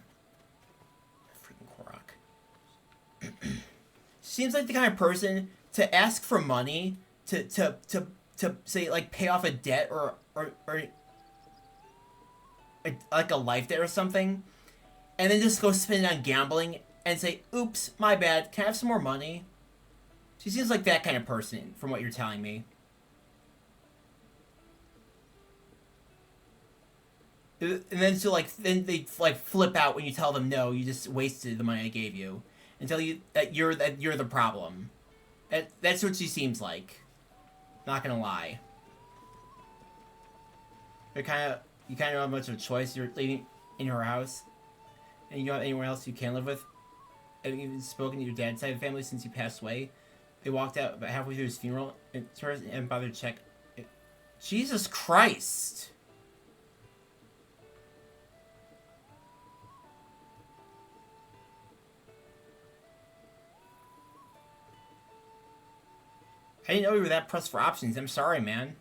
Freaking Korok. Seems like the kind of person to ask for money to say, like, pay off a debt or like a life debt or something, and then just go spend it on gambling and say, oops, my bad, can I have some more money? She seems like that kind of person, from what you're telling me. And then then they flip out when you tell them no, you just wasted the money I gave you, and tell you that you're the problem. That's what she seems like. Not gonna lie. You kind of don't have much of a choice. You're living in her house, and you don't have anyone else you can live with. Have you spoken to your dad's side of the family since he passed away? They walked out about halfway through his funeral and bothered to check. Jesus Christ! I didn't know you were that pressed for options. I'm sorry, man.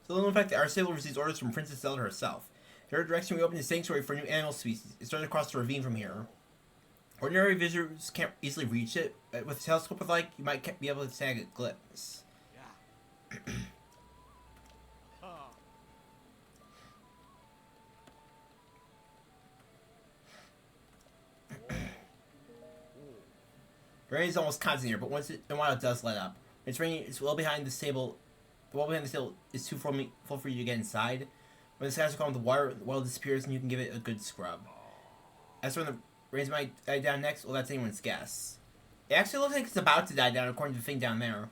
So, in fact, our stable receives orders from Princess Zelda herself. In her direction, we opened a sanctuary for new animal species. It started across the ravine from here. Ordinary visitors can't easily reach it. With a telescope with you might be able to snag a glimpse. Rain is almost constant here, but once in a while it does let up. It's raining. It's well behind the stable. The wall behind the stable is too full for you to get inside. When the skies are calm, the well disappears, and you can give it a good scrub. As for when the rains might die down next, well, that's anyone's guess. It actually looks like it's about to die down, according to the thing down there.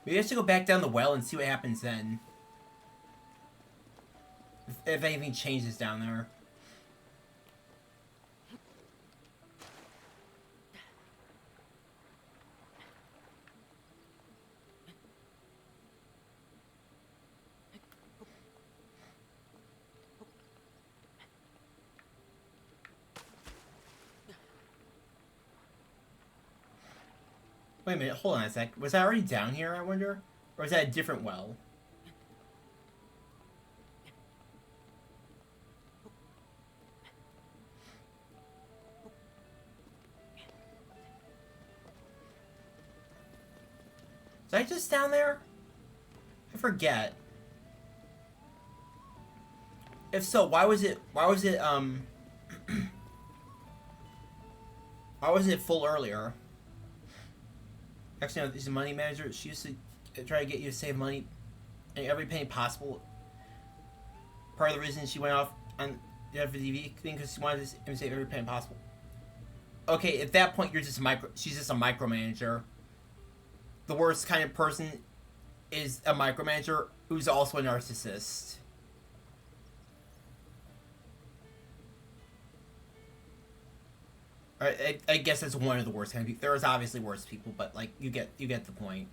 Maybe I should go back down the well and see what happens then. If anything changes down there. Wait a minute, hold on a sec. Was I already down here, I wonder? Or is that a different well? Was I just down there? forget. If so, why was it why was it full earlier? Actually, no, she's a money manager. She used to try to get you to save money and every penny possible. Part of the reason she went off on the FDV thing because she wanted to save every penny possible. Okay, at that point, she's just a micromanager. The worst kind of person is a micromanager who's also a narcissist. I guess that's one of the worst kind of people. There's obviously worse people, but like you get the point.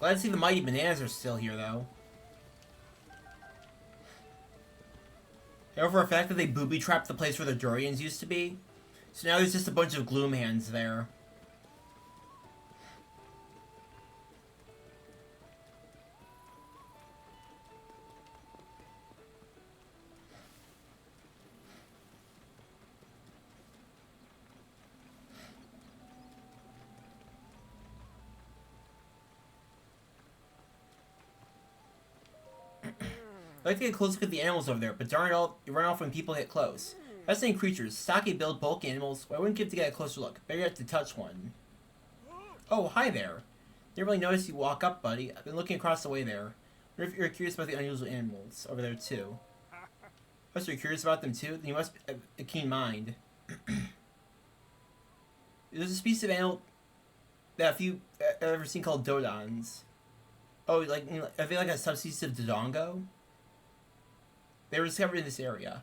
Let's see, the Mighty Bananas are still here though. You know for a fact that they booby trapped the place where the Durians used to be? So now there's just a bunch of Gloomhands there. I like to get a close look at the animals over there, but darn it all, you run off when people get close. Fascinating creatures, stocky build, bulky animals. Well, I wouldn't give to get a closer look. Better yet to touch one. Oh, hi there. Didn't really notice you walk up, buddy. I've been looking across the way there. I wonder if you're curious about the unusual animals over there too. Oh, so you're curious about them too? Then you must have a keen mind. There's a species of animal that few I've ever seen called Dodons. Oh, like, are they like a subspecies of Dodongo? They were discovered in this area.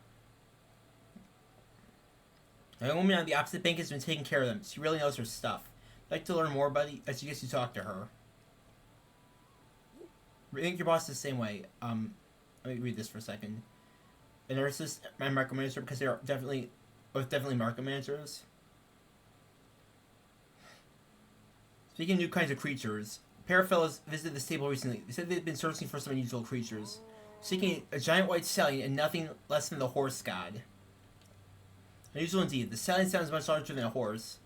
A young woman on the opposite bank has been taking care of them. She really knows her stuff. I'd like to learn more, buddy. I suggest you talk to her. I think your boss is the same way. Let me read this for a second. A narcissist and micromanager because they are definitely micromanagers. Speaking of new kinds of creatures, a pair of fellows visited the stable recently. They said they'd been searching for some unusual creatures. Seeking a giant white stallion and nothing less than the horse god. Unusual indeed. The stallion sounds much larger than a horse,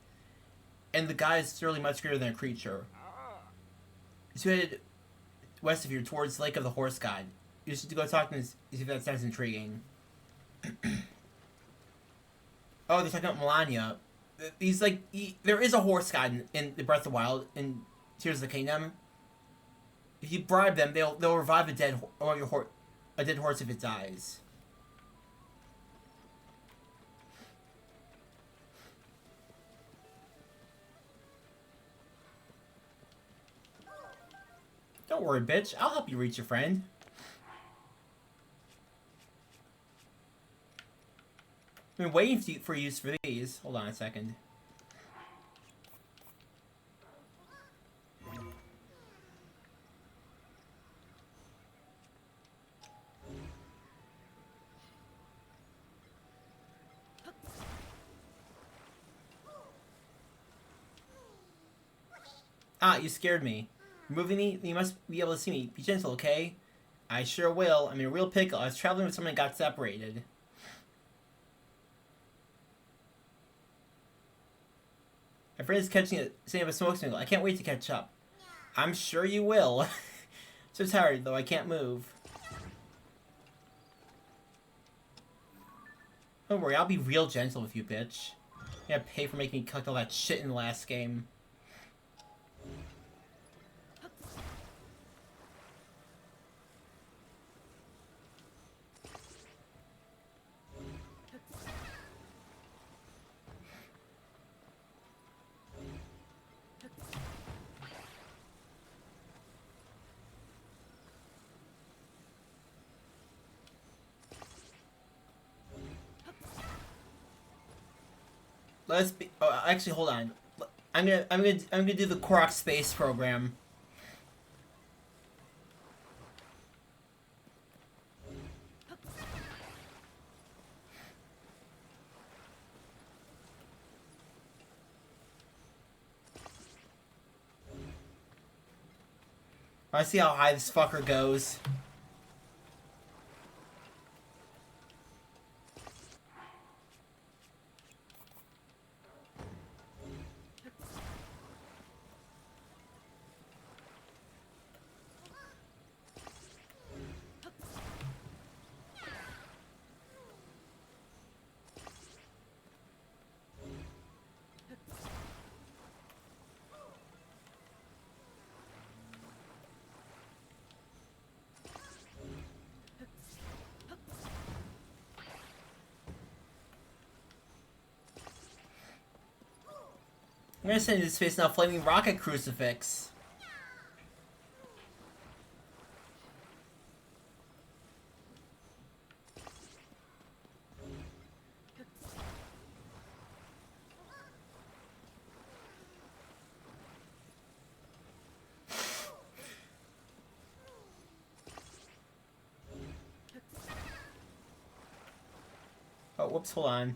and the god is certainly much greater than a creature. He's headed west of here towards the Lake of the Horse God. You should go talk to him and see if that sounds intriguing. Oh, they're talking about Melania. He's like, there is a horse god in the Breath of the Wild in Tears of the Kingdom. If you bribe them, they'll revive a dead horse if it dies. Don't worry, bitch. I'll help you reach your friend. I've been waiting for use for these. Hold on a second. Ah, you scared me. Removing me? You must be able to see me. Be gentle, okay? I sure will. I'm in a real pickle. I was traveling with someone and got separated. My friend is catching a setting up a smoke signal. I can't wait to catch up. I'm sure you will. So tired, though. I can't move. Don't worry. I'll be real gentle with you, bitch. You gotta pay for making me collect all that shit in the last game. Let's be. Oh, actually, hold on. I'm gonna do the Korok space program. I see how high this fucker goes. I'm gonna send into space now flaming rocket crucifix. Oh, whoops, hold on.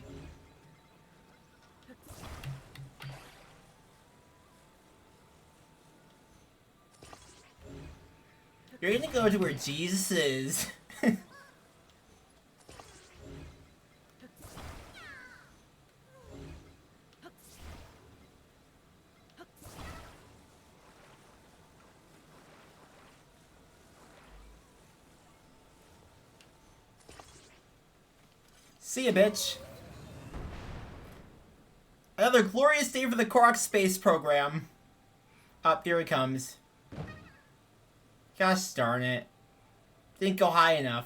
You're gonna go to where Jesus is. See ya, bitch. Another glorious day for the Korok space program. Up, here he comes. Gosh darn it. Didn't go high enough.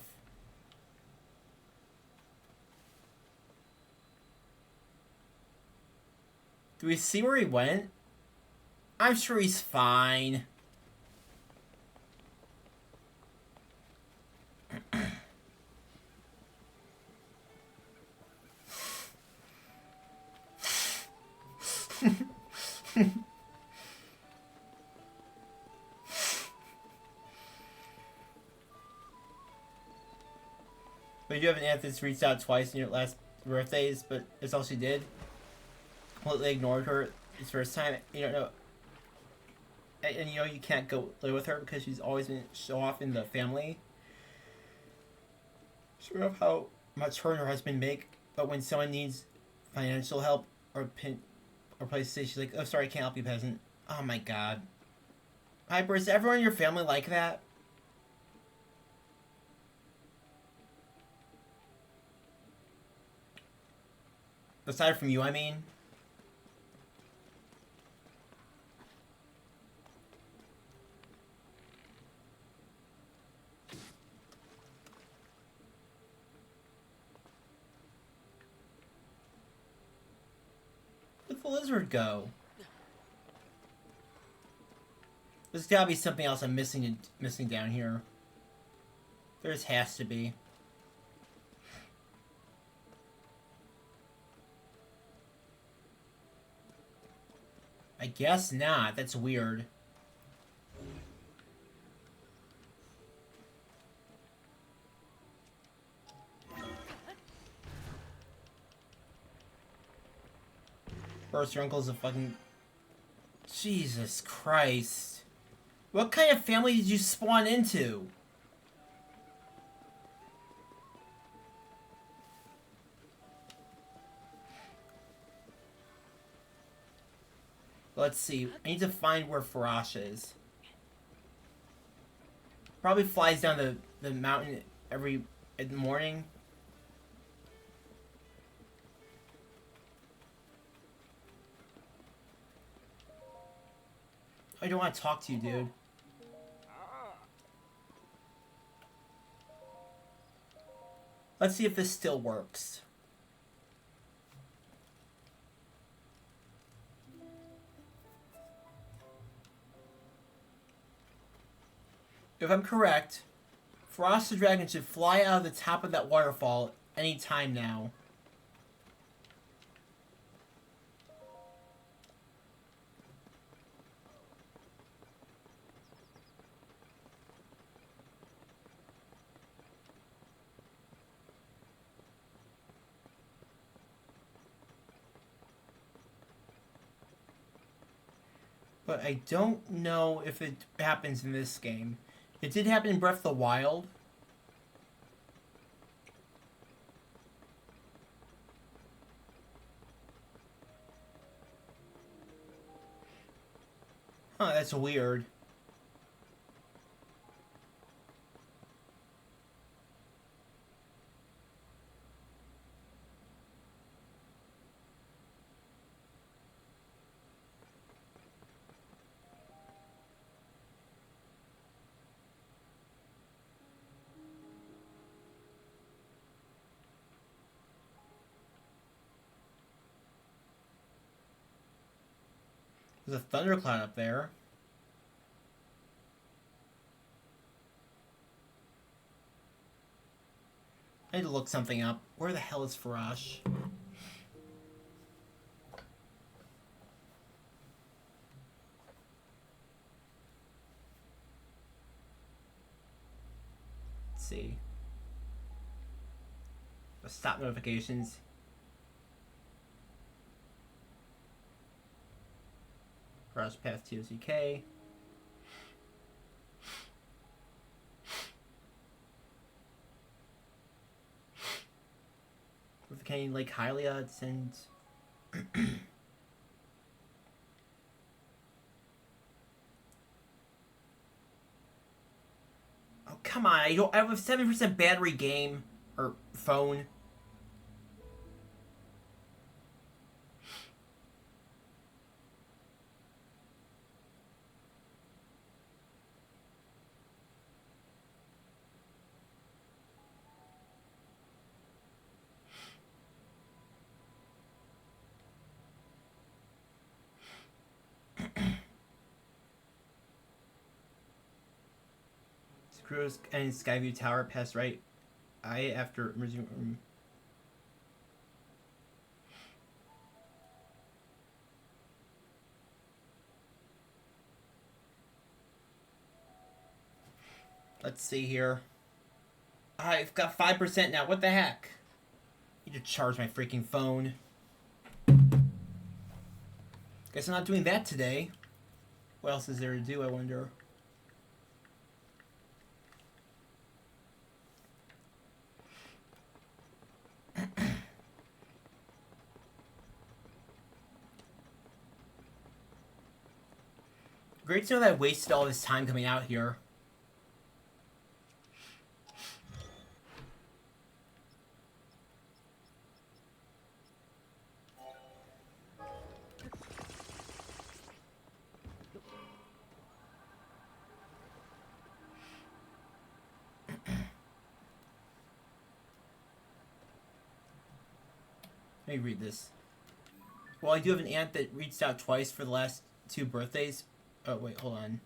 Do we see where he went? I'm sure he's fine. But you have an aunt that's reached out twice in your last birthdays, but that's all she did. Completely ignored her this first time. You don't know. And you know you can't go live with her because she's always been show off in the family. Sure of how much her and her husband make, but when someone needs financial help or places, she's like, "Oh, sorry, I can't help you, peasant." Oh my god. Hyper, is everyone in your family like that? Aside from you, I mean. Where'd the lizard go? There's gotta be something else I'm missing down here. There just has to be. I guess not. That's weird. First, your uncle's a fucking... Jesus Christ. What kind of family did you spawn into? Let's see. I need to find where Farash is. Probably flies down the mountain every morning. I don't want to talk to you, dude. Let's see if this still works. If I'm correct, Frost the Dragon should fly out of the top of that waterfall any time now. But I don't know if it happens in this game. It did happen in Breath of the Wild. Huh, that's weird. There's a thundercloud up there. I need to look something up. Where the hell is Farash? Let's see. Stop notifications. Farash path TOCK. With Canyon Lake Hylia, send. Oh, come on. I have a 7% battery game. Or phone. Cruise and Skyview Tower pass right eye after emerging room. Let's see here. I've got 5% now. What the heck? I need to charge my freaking phone. Guess I'm not doing that today. What else is there to do, I wonder? Great to know that I wasted all this time coming out here. Let me read this. Well, I do have an aunt that reached out twice for the last 2 birthdays. Oh, wait, hold on.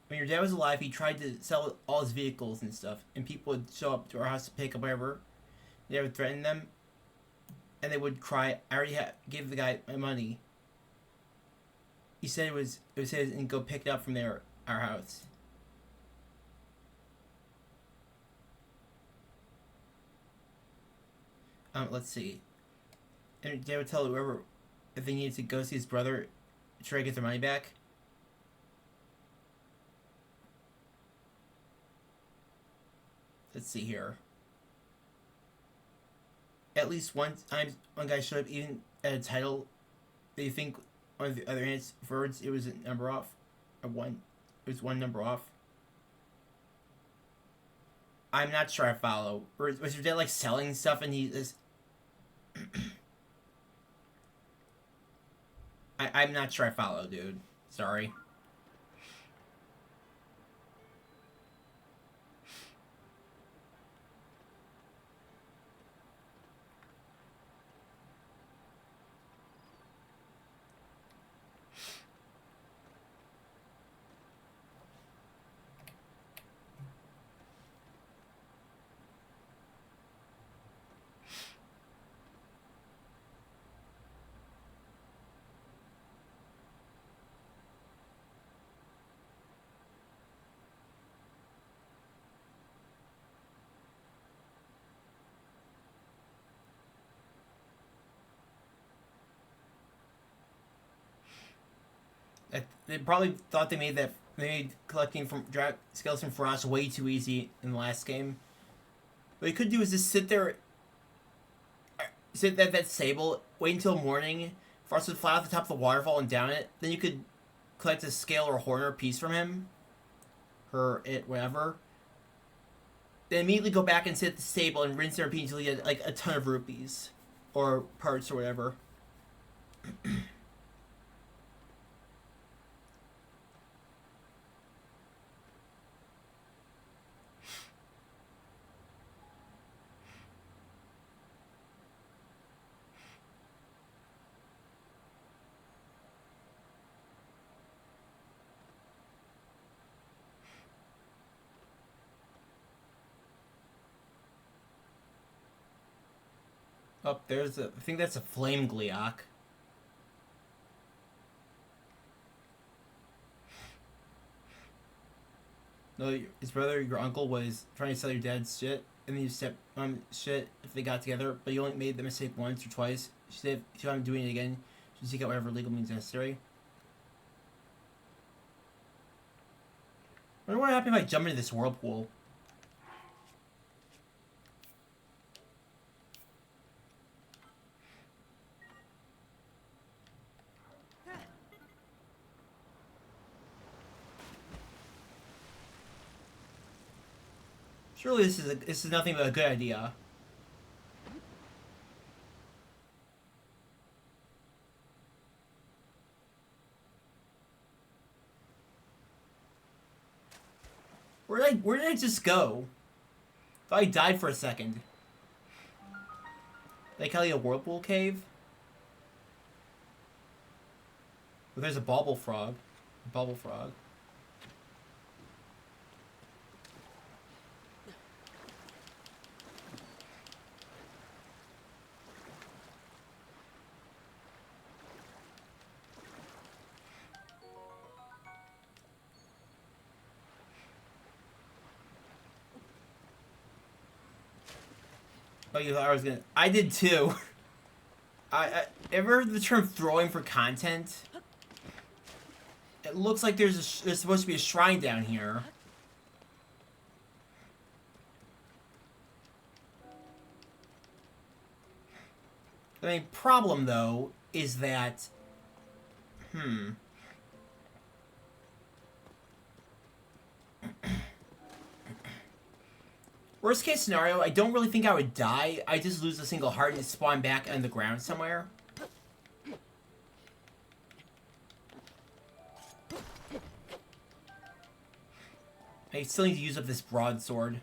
When your dad was alive, he tried to sell all his vehicles and stuff, and people would show up to our house to pick up whatever. They would threaten them, and they would cry, I already gave the guy my money. He said it was his, and go pick it up from our house. Let's see. And they would tell whoever if they needed to go see his brother, try to get their money back. Let's see here. At least one time, one guy showed up even at a title. They think one of the other aunt's words, it was a number off. It was one number off. I'm not sure I follow. Or was your dad like selling stuff and he is... I'm not sure I follow, dude. Sorry. They probably thought they made collecting from Skeleton Frost way too easy in the last game. What you could do is just sit there, sit at that Sable, wait until morning, Frost would fly off the top of the waterfall and down it. Then you could collect a scale or horn or piece from him, or it, whatever. Then immediately go back and sit at the Sable and rinse and repeat until you get like a ton of rupees, or parts or whatever. Oh, there's a. I think that's a flame Gleeok. No, his brother, your uncle, was trying to sell your dad's shit, and then you step on shit if they got together, but you only made the mistake once or twice. She said if you haven't doing it again, you seek out whatever legal means necessary. I wonder what happened if I jump into this whirlpool. Surely this is nothing but a good idea. Where did I just go? Thought I died for a second. They call you a whirlpool cave? Well, there's a bauble frog. A bubble frog. Oh, you thought I was gonna... I did too. I ever heard the term throwing for content? It looks like there's supposed to be a shrine down here. The main problem, though, is that... Worst case scenario, I don't really think I would die. I just lose a single heart and spawn back on the ground somewhere. I still need to use up this broadsword.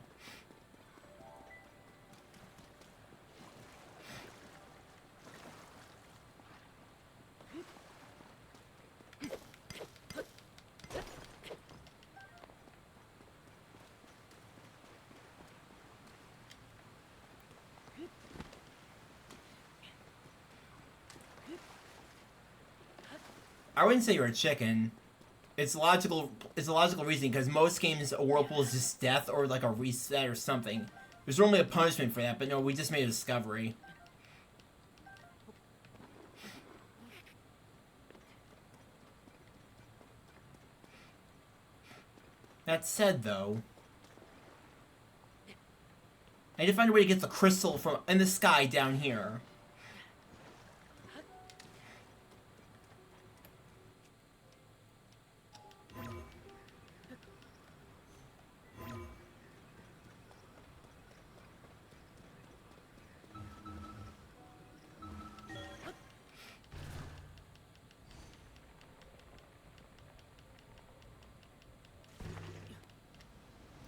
I wouldn't say you're a chicken. It's logical. It's a logical reasoning because most games a whirlpool is just death or like a reset or something. There's normally a punishment for that, but no, we just made a discovery. That said, though, I need to find a way to get the crystal from in the sky down here.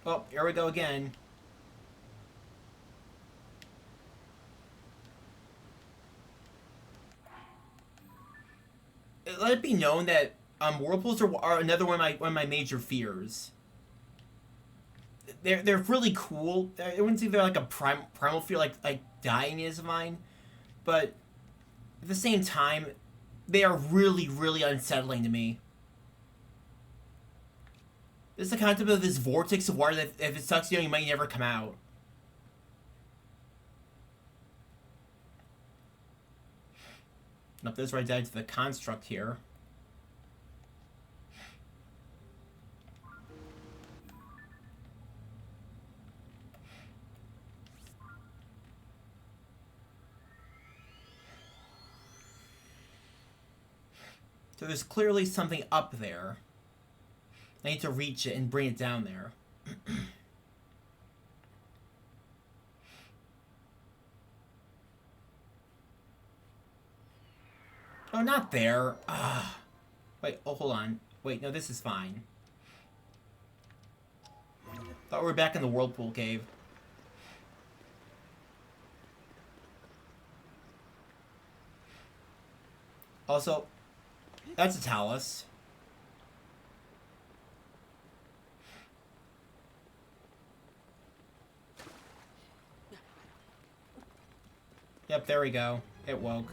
Oh, here we go again. Let it be known that whirlpools are another one of my major fears. They're really cool. I wouldn't say they're like a primal fear like dying is mine, but at the same time, they are really unsettling to me. There's the concept of this vortex of water that if it sucks you, you might never come out. Nope, that's where I died to the construct here. So there's clearly something up there. I need to reach it and bring it down there. Oh, not there. Ah. Wait, oh, hold on. Wait, no, this is fine. Thought we were back in the Whirlpool Cave. Also, that's a Talus. Yep, there we go. It woke.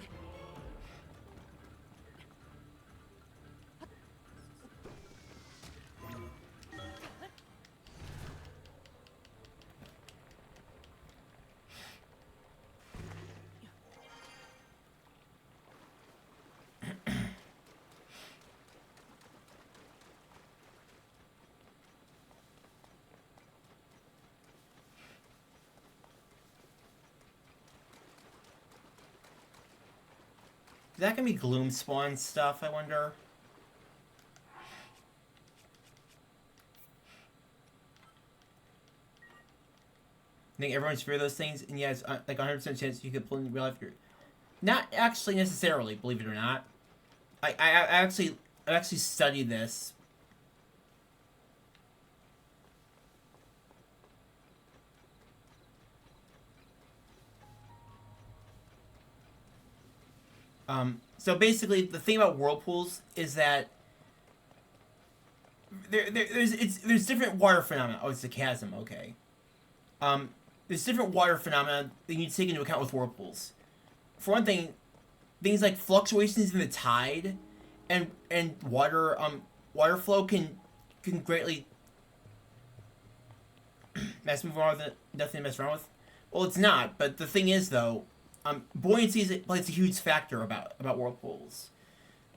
Is that gonna be Gloom Spawn stuff, I wonder? I think everyone's fear of those things, and yeah, it's like 100% chance you could pull in real life. Not actually necessarily, believe it or not. I actually studied this. So basically, the thing about whirlpools is that there's different water phenomena. Oh, it's a chasm. Okay. There's different water phenomena that you need to take into account with whirlpools. For one thing, things like fluctuations in the tide and water flow can greatly mess around with. Nothing to mess around with. Well, it's not. But the thing is, though, buoyancy plays a huge factor about whirlpools.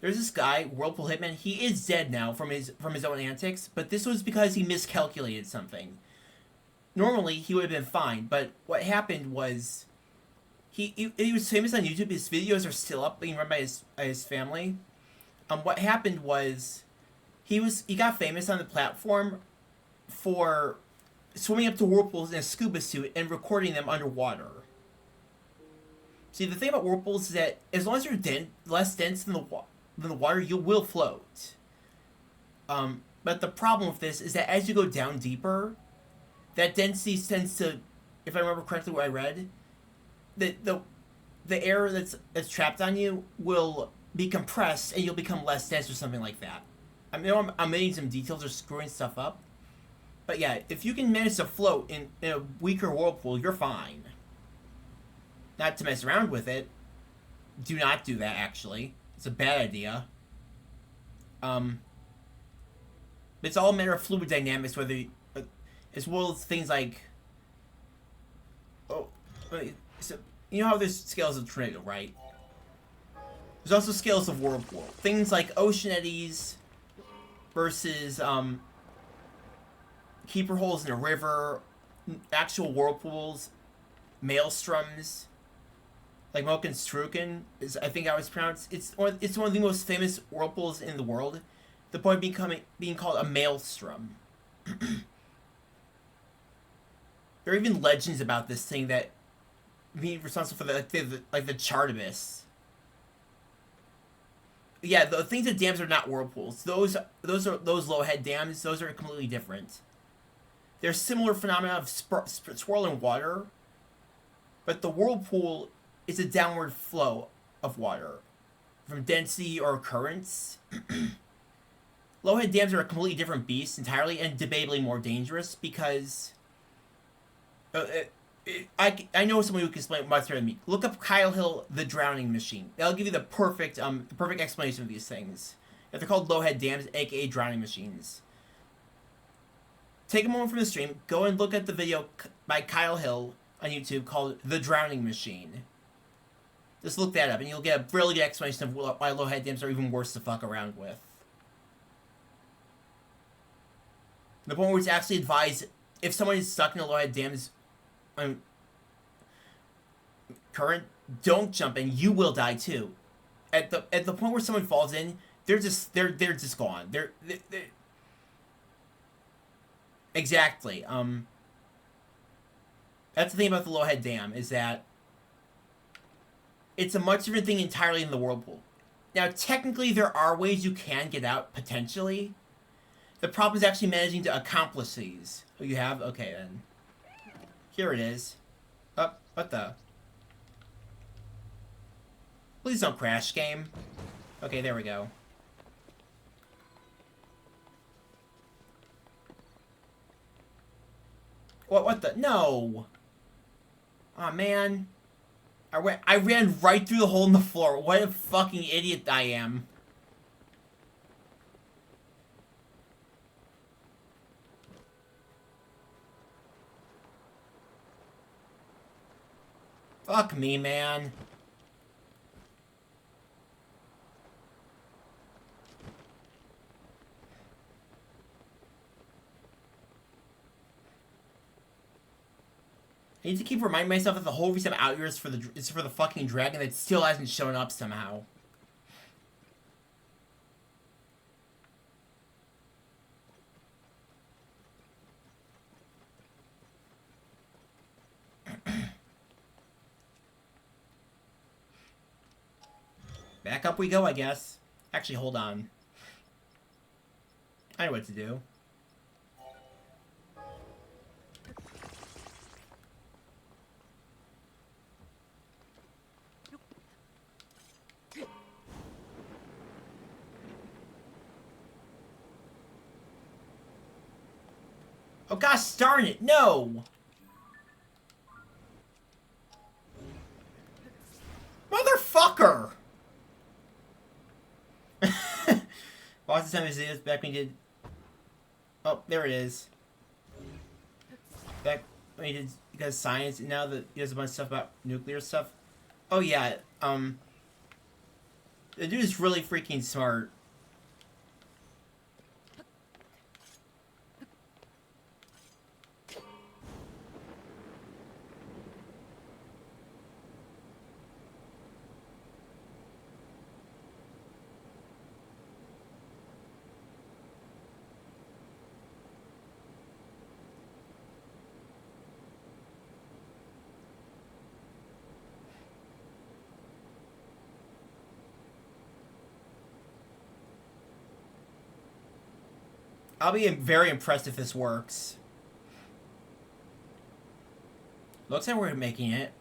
There's this guy, Whirlpool Hitman. He is dead now from his own antics, but this was because he miscalculated something. Normally, he would have been fine, but what happened was he was famous on YouTube. His videos are still up, being run by his family. What happened was he got famous on the platform for swimming up to whirlpools in a scuba suit and recording them underwater. See, the thing about whirlpools is that as long as you're less dense than the water, you will float. But the problem with this is that as you go down deeper, that density tends to, if I remember correctly what I read, the air that's trapped on you will be compressed and you'll become less dense or something like that. I mean, I'm omitting some details or screwing stuff up. But yeah, if you can manage to float in a weaker whirlpool, you're fine. Not to mess around with it. Do not do that, actually. It's a bad idea. It's all a matter of fluid dynamics, whether as well as things like, so you know how there's scales of tornado, right? There's also scales of whirlpool. Things like ocean eddies versus keeper holes in a river, actual whirlpools, maelstroms, like Mokenstruken is, I think I was pronounced. It's one of the most famous whirlpools in the world. The point being called a maelstrom. There are even legends about this thing that being responsible for the Chartibus. Yeah, the things that dams are not whirlpools. Those low head dams. Those are completely different. There's similar phenomena of swirling water, but the whirlpool is a downward flow of water from density or currents. Low head dams are a completely different beast entirely, and debatably more dangerous because I know someone who can explain it much better than me. Look up Kyle Hill, the drowning machine. That'll give you the perfect explanation of these things. If they're called low head dams, aka drowning machines. Take a moment from the stream, go and look at the video by Kyle Hill on YouTube called The Drowning Machine. Just look that up and you'll get a really good explanation of why low head dams are even worse to fuck around with. The point where it's actually advised, if someone is stuck in a low head dam's current, don't jump in, you will die too. At the point where someone falls in, they're just gone. They're exactly. That's the thing about the low head dam, is that it's a much different thing entirely in the whirlpool. Now, technically, there are ways you can get out, potentially. The problem is actually managing to accomplish these. Oh, you have? Okay, then. Here it is. Oh, what the? Please don't crash, game. Okay, there we go. What the? No! Aw, man. I ran right through the hole in the floor. What a fucking idiot I am. Fuck me, man. I need to keep reminding myself that the whole reason I'm out here is for the fucking dragon that still hasn't shown up somehow. Back up we go, I guess. Actually, hold on. I know what to do. Oh gosh darn it, no! Motherfucker! Lost the time is back when he did. Oh, there it is. Back when he does science, and now that he does a bunch of stuff about nuclear stuff. Oh yeah, the dude is really freaking smart. I'll be very impressed if this works. Looks like we're making it.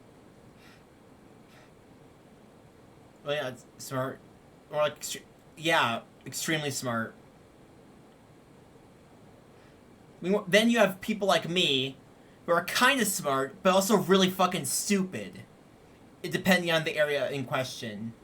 Well, yeah, it's smart. Or like, yeah, extremely smart. Then you have people like me, who are kind of smart, but also really fucking stupid. Depending on the area in question.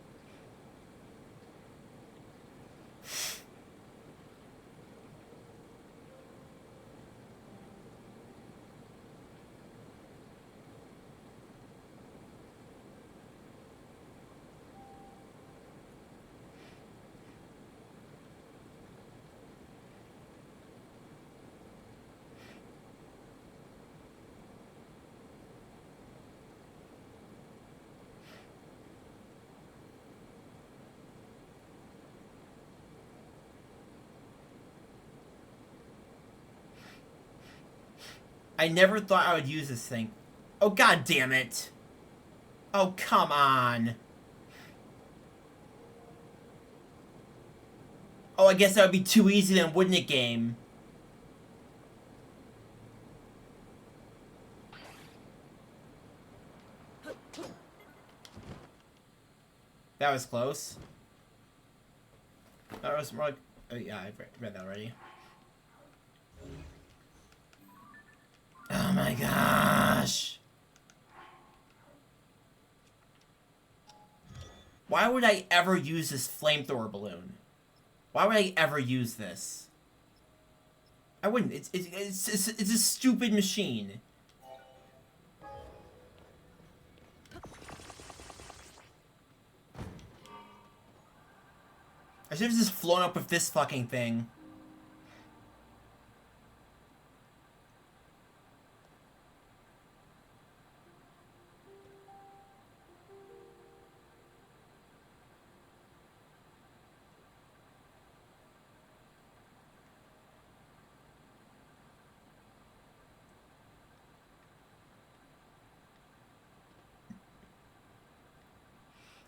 I never thought I would use this thing. Oh, god damn it. Oh, come on. Oh, I guess that would be too easy then, wouldn't it, game? That was close. That was more like... Oh, yeah, I read that already. Oh my gosh. Why would I ever use this flamethrower balloon? Why would I ever use this? I wouldn't. It's a stupid machine. I should have just flown up with this fucking thing.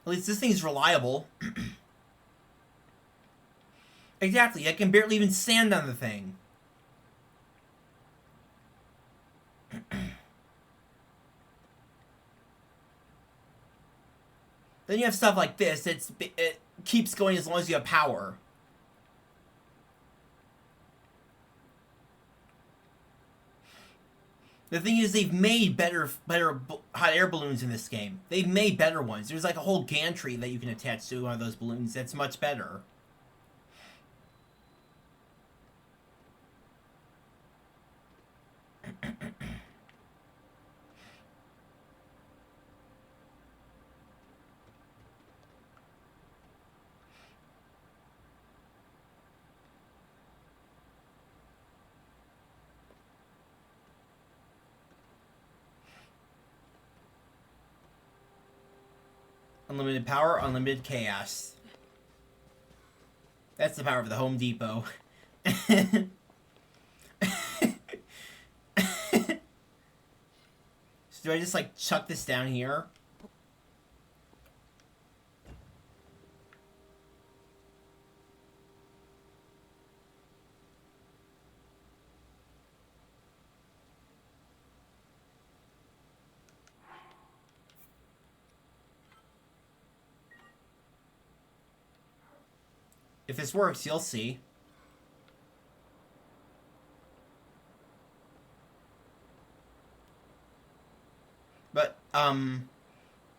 At least this thing's reliable. Exactly, I can barely even stand on the thing. Then you have stuff like this. It keeps going as long as you have power. The thing is, they've made better hot air balloons in this game. They've made better ones. There's like a whole gantry that you can attach to one of those balloons that's much better. Unlimited power, unlimited chaos. That's the power of the Home Depot. So do I just like chuck this down here? If this works, you'll see. But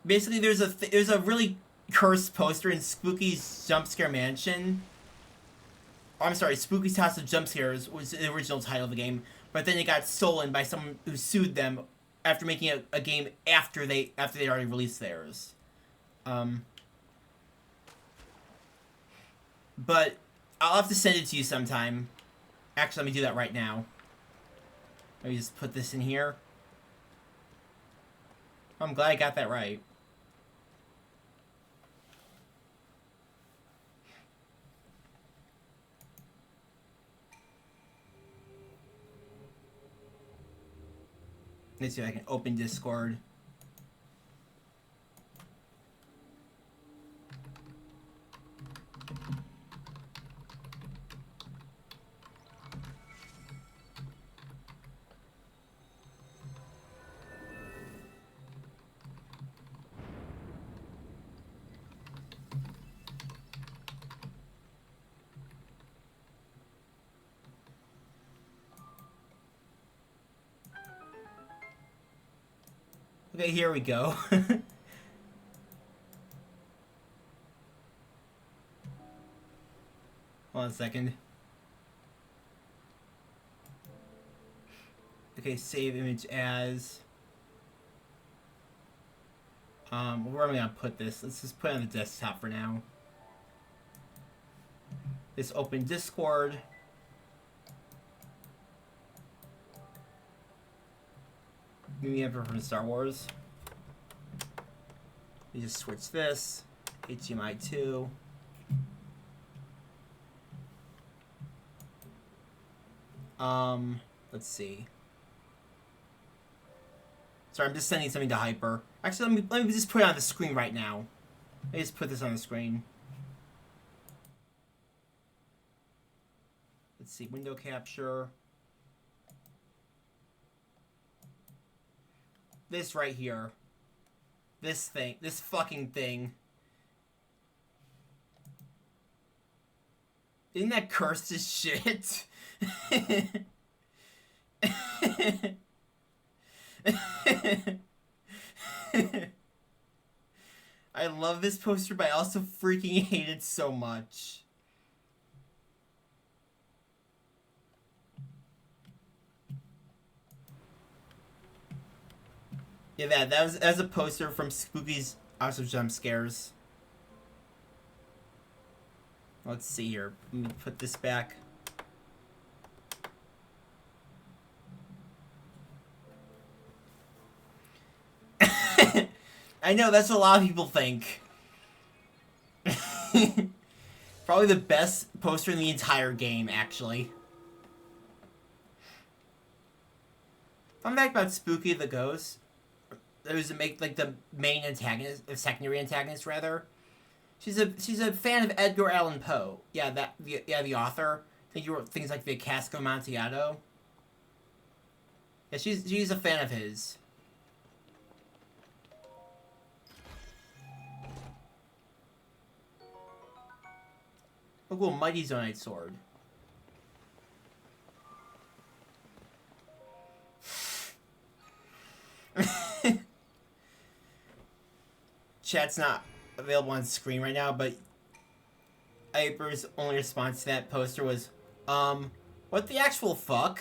basically, there's a really cursed poster in Spooky's Jump Scare Mansion. Oh, I'm sorry, Spooky's House of Jump Scares was the original title of the game, but then it got stolen by someone who sued them after making a game after they already released theirs. But I'll have to send it to you sometime. Actually, let me do that right now. Let me just put this in here. I'm glad I got that right. Let's see if I can open Discord. Okay, here we go. Hold on a second. Okay, save image as. Where am I gonna put this? Let's just put it on the desktop for now. Let's open Discord. Maybe Emperor from Star Wars. We just switch this. HDMI 2. Let's see. Sorry, I'm just sending something to Hyper. Actually, let me just put it on the screen right now. Let me just put this on the screen. Let's see, window capture. This right here. This thing. This fucking thing. Isn't that cursed as shit? I love this poster, but I also freaking hate it so much. Yeah, that was a poster from Spooky's House of Jump Scares. Let's see here. Let me put this back. I know, that's what a lot of people think. Probably the best poster in the entire game, actually. Fun fact about Spooky the Ghost. It was to make like the main antagonist, the secondary antagonist rather. She's a fan of Edgar Allan Poe. Yeah, the author. I think you wrote things like the Cask of Amontillado. Yeah, she's a fan of his. Oh, cool, Mighty Zonite sword. chat's not available on screen right now, but Iper's only response to that poster was, what the actual fuck?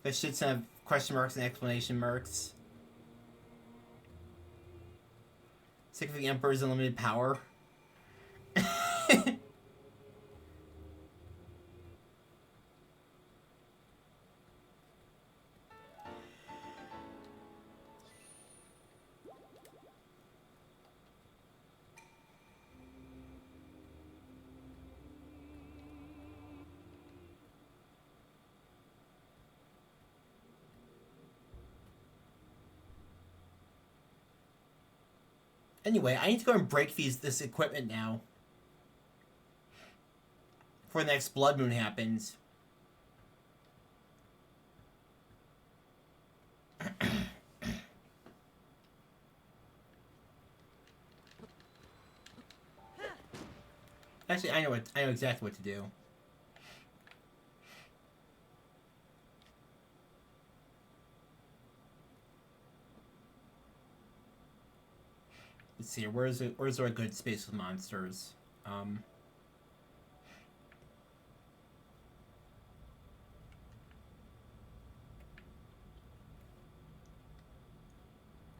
That shit's have question marks and exclamation marks. Sick of the Emperor's unlimited power. Anyway, I need to go and break this equipment now. Before the next blood moon happens. Actually, I know exactly what to do. Let's see. Where's there a good space with monsters?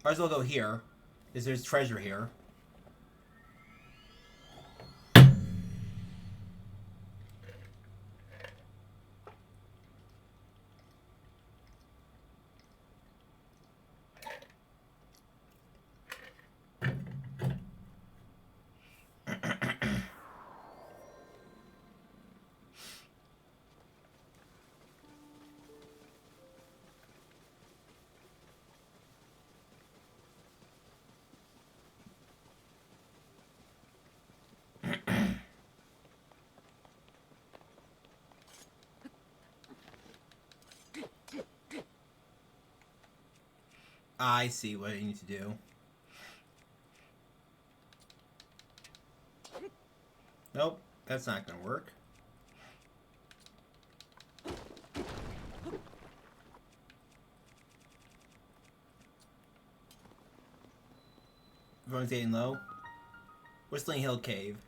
Might as well go here, because there's treasure here. I see what I need to do. Nope, that's not gonna work. Everyone's getting low. Whistling Hill Cave.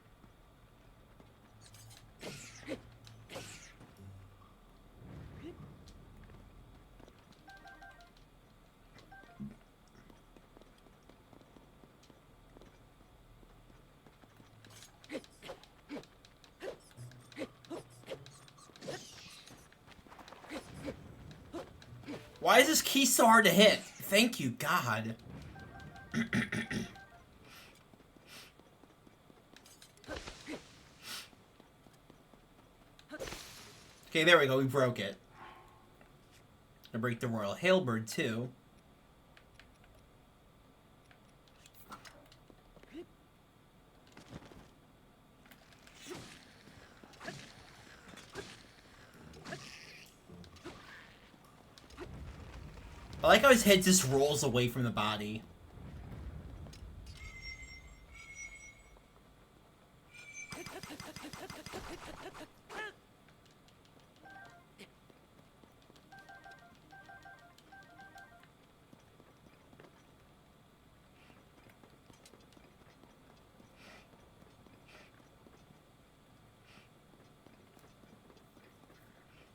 Why is this key so hard to hit? Thank you, God. Okay, there we go. We broke it. I break the Royal Halberd too. I like how his head just rolls away from the body.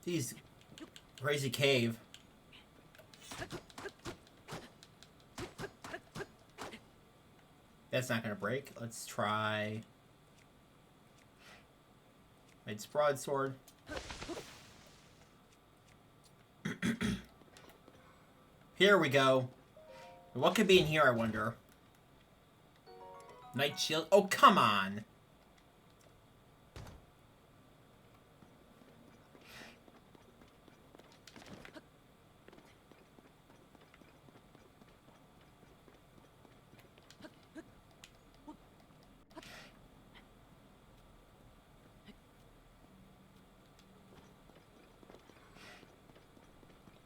Jeez, crazy cave. That's not gonna break. Let's try Knight's Broadsword. Here we go. What could be in here, I wonder? Knight Shield. Oh, come on!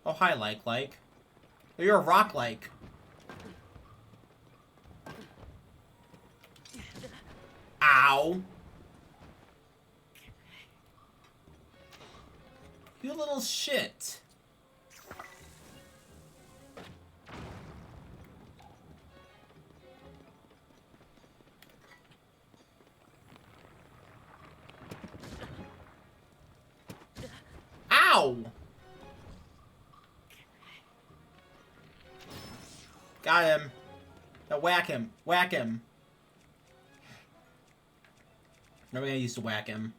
Oh, hi, like. You're a rock-like. Ow. You little shit. Ow! Got him. Now whack him. Whack him. Never gonna use to whack him.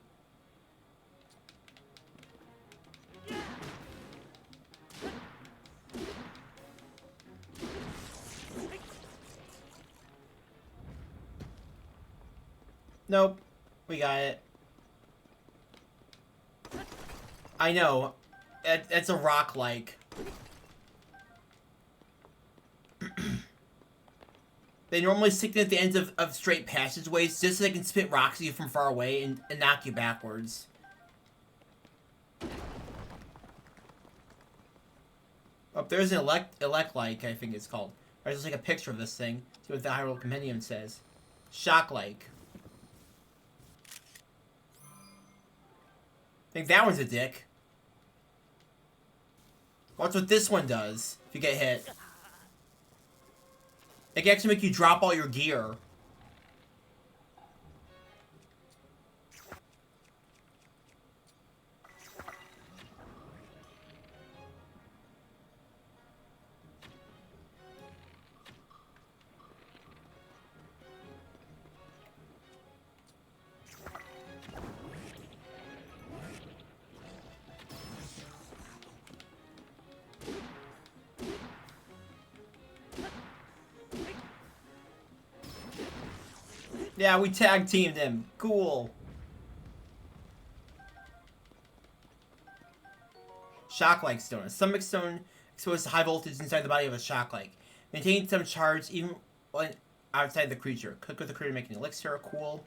Nope. We got it. I know. That's a rock-like. They normally stick them at the ends of straight passageways just so they can spit rocks at you from far away and knock you backwards. Oh, there's an elect-like, I think it's called. There's just like a picture of this thing. See what the Hyrule Compendium says. Shock-like. I think that one's a dick. Watch what this one does if you get hit. It can actually make you drop all your gear. Yeah, we tag teamed him. Cool. Shock-like stone. A stomach stone exposed to high voltage inside the body of a shock-like. Maintain some charge even when outside the creature. Cook with the creature making elixir. Cool.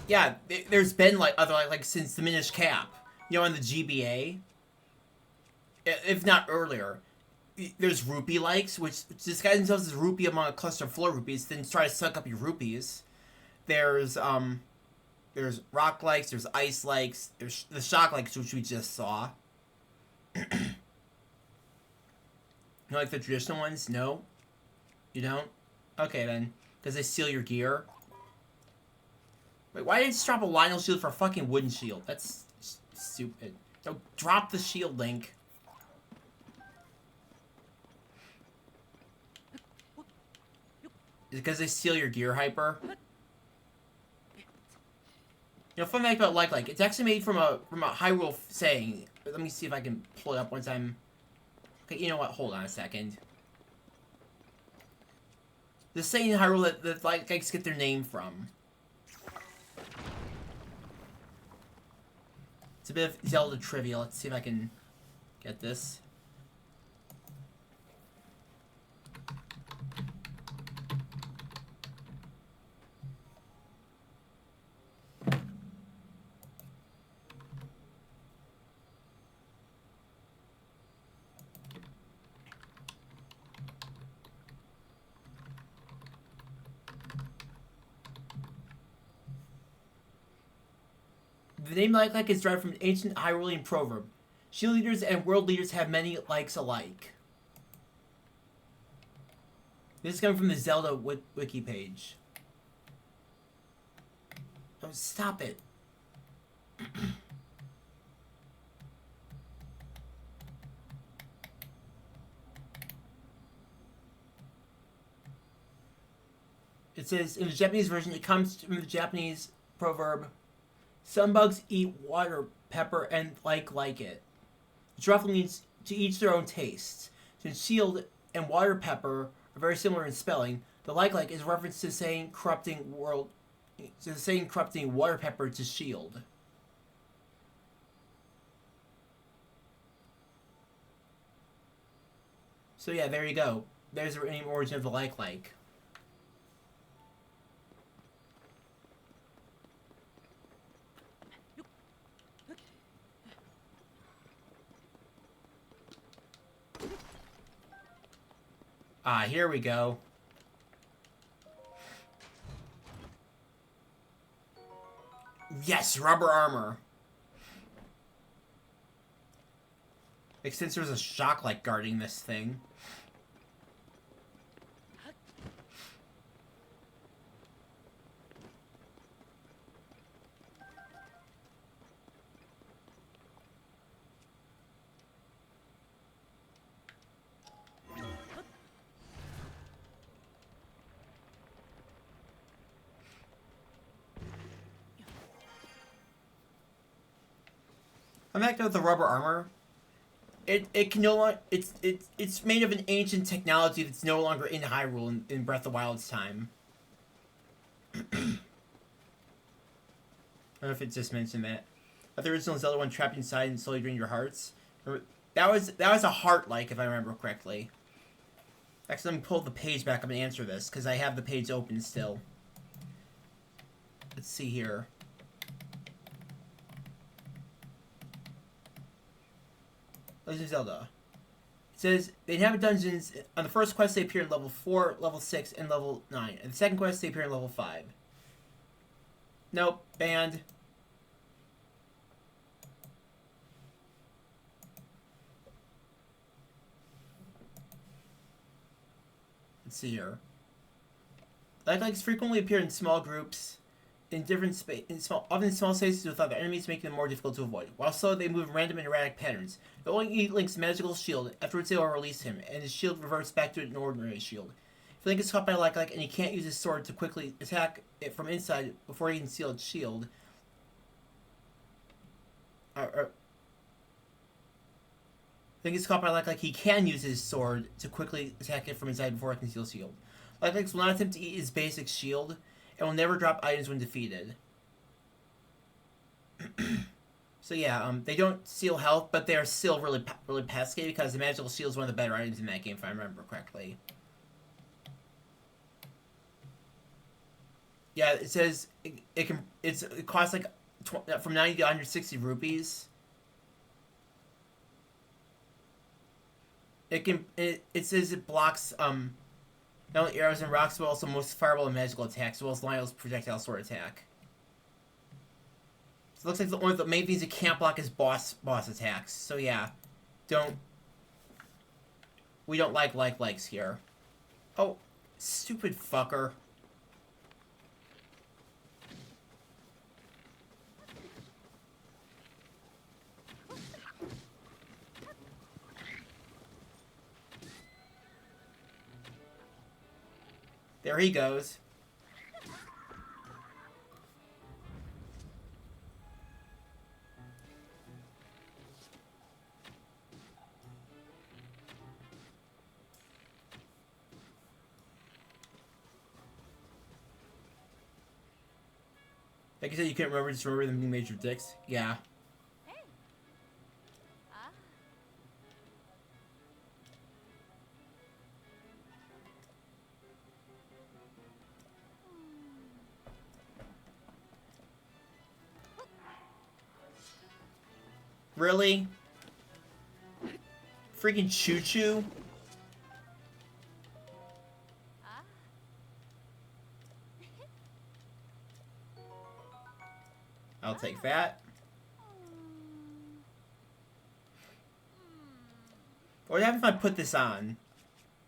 Yeah, there's been like other like since the Minish Cap. You know, on the GBA. If not earlier. There's rupee likes, which disguise themselves as rupee among a cluster of floor rupees, then try to suck up your rupees. There's rock likes, there's ice likes, there's the shock likes, which we just saw. You like the traditional ones? No? You don't? Okay then. Because they steal your gear. Wait, why did it just drop a Lionel shield for a fucking wooden shield? That's stupid. No, drop the shield, Link. Is it because they steal your gear, Hyper? You know, fun fact about like it's actually made from a Hyrule saying. Let me see if I can pull it up once I'm. Okay, you know what? Hold on a second. The saying in Hyrule that likes get their name from. It's a bit of Zelda trivia. Let's see if I can get this. The name like is derived from an ancient Hyrulean proverb. Shield leaders and world leaders have many likes alike. This is coming from the Zelda wiki page. Oh, stop it. It says, in the Japanese version, it comes from the Japanese proverb, some bugs eat water pepper and like it. Which roughly means to each their own tastes. Since shield and water pepper are very similar in spelling, the like is a reference to saying corrupting water pepper to shield. So yeah, there you go. There's the name origin of the like. Ah, here we go. Yes, rubber armor. Makes sense there's a shock-like guarding this thing. I'm back with the rubber armor. It can no longer it's made of an ancient technology that's no longer in Hyrule in Breath of the Wild's time. I don't know if it just mentioned that. But the original Zelda one trapped inside and slowly drained your hearts. That was a heart like, if I remember correctly. Actually, let me pull the page back up and answer this because I have the page open still. Let's see here. Legend of Zelda. It says, they inhabit dungeons. On the first quest, they appear in level 4, level 6, and level 9. And the second quest, they appear in level 5. Nope. Banned. Let's see here. Like frequently appear in small groups. In different often in small spaces with other enemies, making them more difficult to avoid. While slow, they move in random and erratic patterns. They only eat Link's magical shield. Afterwards, they will release him, and his shield reverts back to an ordinary shield. If Link is caught by Like and he can't use his sword to quickly attack it from inside before he can seal its shield, Link is caught by Like he can use his sword to quickly attack it from inside before it can seal its shield. Like will not attempt to eat his basic shield, and will never drop items when defeated. So yeah, they don't steal health, but they are still really pesky because the magical shield is one of the better items in that game, if I remember correctly. Yeah, it says it costs like from 90 to 160 rupees. It says it blocks not only arrows and rocks, but also most fireball and magical attacks, as well as Lionel's projectile sword attack. So it looks like one of the main things it can't block is boss attacks. So yeah, we don't like likes here. Oh, stupid fucker. There he goes. Like you said, you can't remember, just remember them being major dicks. Yeah. Really? Freaking choo-choo? I'll take that. What happens if I put this on?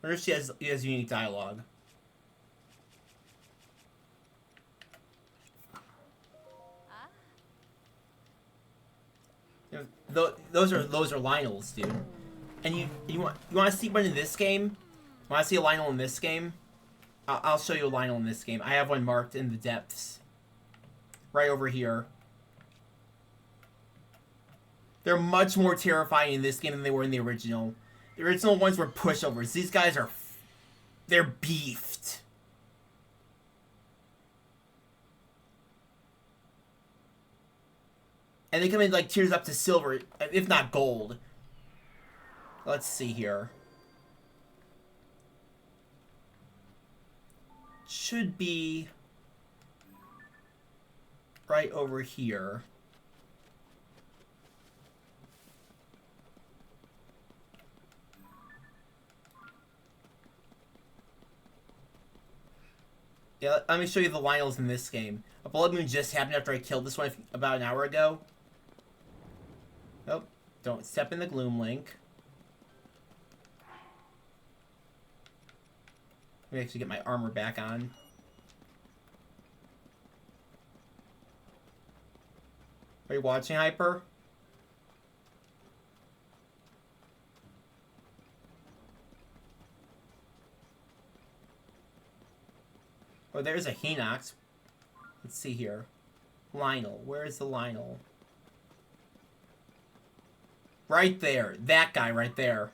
I wonder if she has unique dialogue. Those are Lionels, dude. And you want to see one in this game? Want to see a Lionel in this game? I'll show you a Lionel in this game. I have one marked in the depths, right over here. They're much more terrifying in this game than they were in the original. The original ones were pushovers. These guys they're beefed. And they come in like tiers up to silver, if not gold. Let's see here. Should be right over here. Yeah, let me show you the Lionels in this game. A blood moon just happened after I killed this one about an hour ago. Oh, don't step in the gloom, Link. Let me actually get my armor back on. Are you watching, Hyper? Oh, there's a Hinox. Let's see here. Lionel. Where is the Lionel? Right there. That guy right there.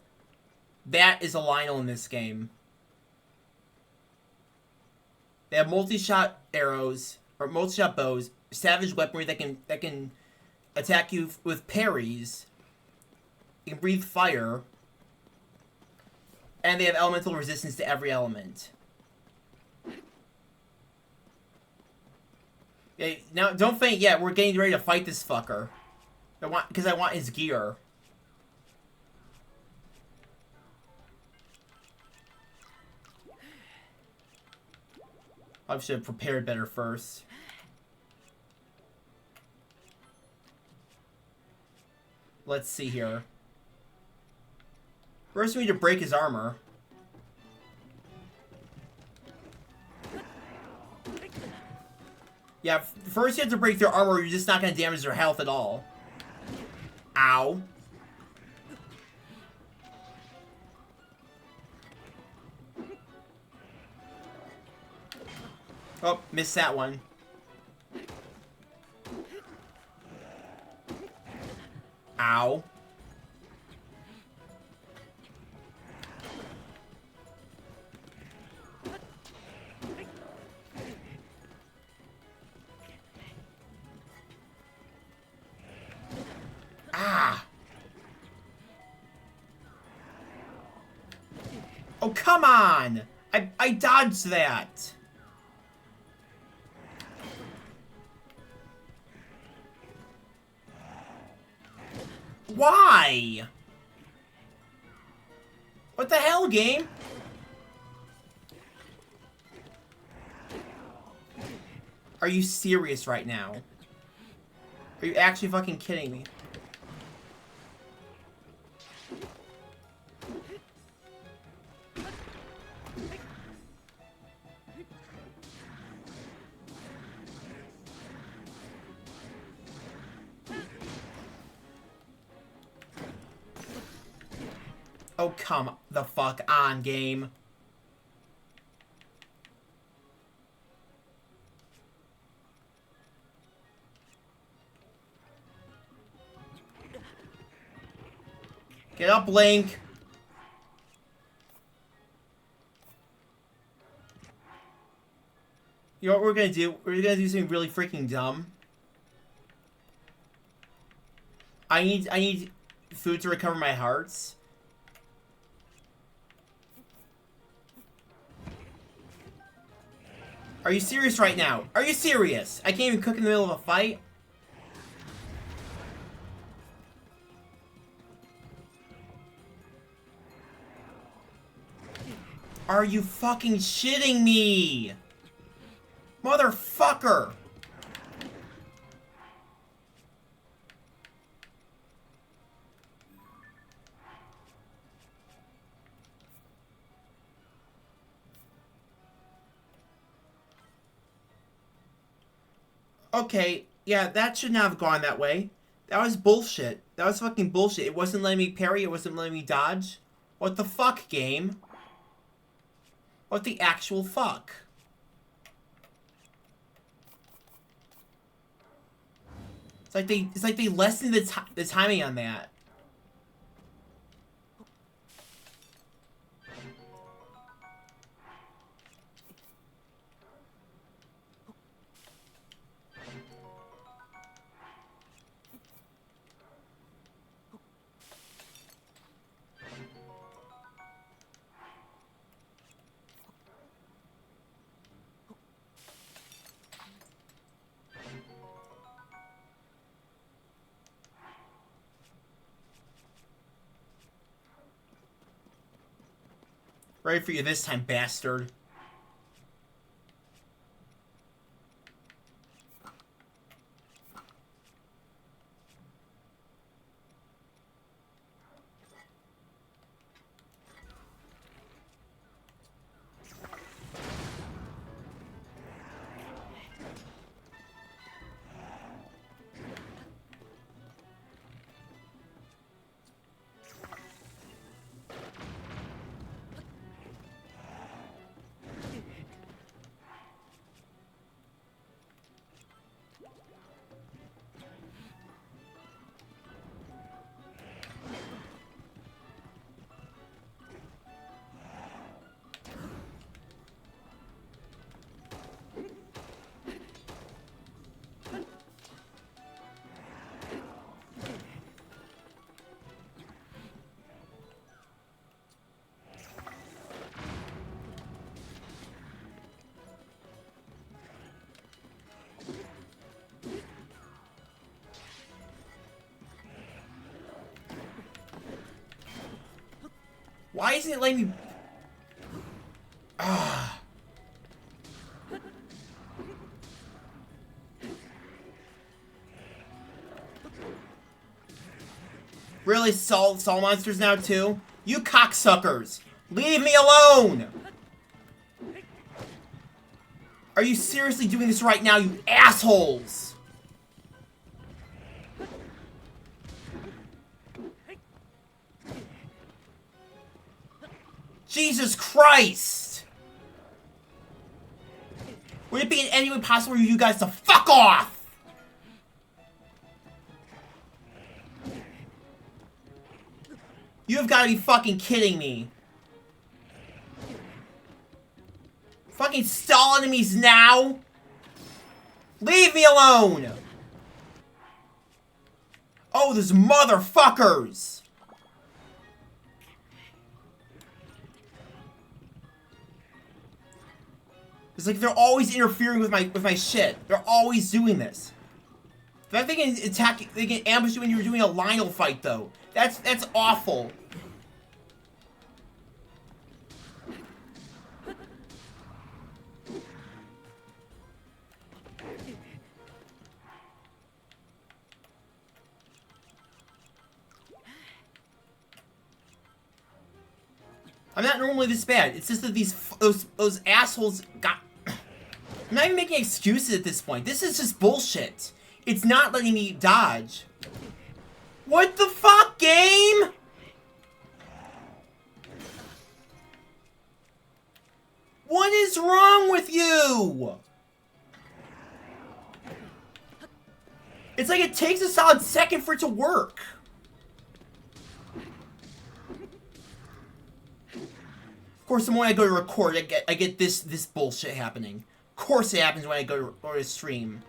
That is a Lynel in this game. They have multi-shot arrows, or multi-shot bows, savage weaponry that can attack you with parries. You can breathe fire. And they have elemental resistance to every element. Yeah, now, don't faint yet. We're getting ready to fight this fucker. Because I want his gear. I should have prepared better first. Let's see here. First, we need to break his armor. Yeah, first you have to break their armor, or you're just not going to damage their health at all. Ow. Oh, missed that one. Ow. Ah. Oh, come on! I dodged that! Why? What the hell, game? Are you serious right now? Are you actually fucking kidding me? Oh, come the fuck on, game. Get up, Link. You know what we're gonna do? We're gonna do something really freaking dumb. I need food to recover my hearts. Are you serious right now? Are you serious? I can't even cook in the middle of a fight? Are you fucking shitting me? Motherfucker! Okay, yeah, that should not have gone that way. That was bullshit. That was fucking bullshit. It wasn't letting me parry, it wasn't letting me dodge. What the fuck, game? What the actual fuck? It's like they lessened the timing on that. Ready for you this time, bastard. Why isn't it letting me... Ah. Really? Soul monsters now, too? You cocksuckers! Leave me alone! Are you seriously doing this right now, you assholes? Jesus Christ! Would it be in any way possible for you guys to fuck off? You have got to be fucking kidding me. Fucking stall enemies now? Leave me alone! Oh, those motherfuckers! It's like they're always interfering with my shit. They're always doing this. The fact they can attack, they can ambush you when you're doing a Lynel fight, though. That's awful. I'm not normally this bad. It's just that those assholes got... I'm not even making excuses at this point. This is just bullshit. It's not letting me dodge. What the fuck, game? What is wrong with you? It's like it takes a solid second for it to work. Of course, the moment I go to record, I get this bullshit happening. Of course it happens when I go to stream.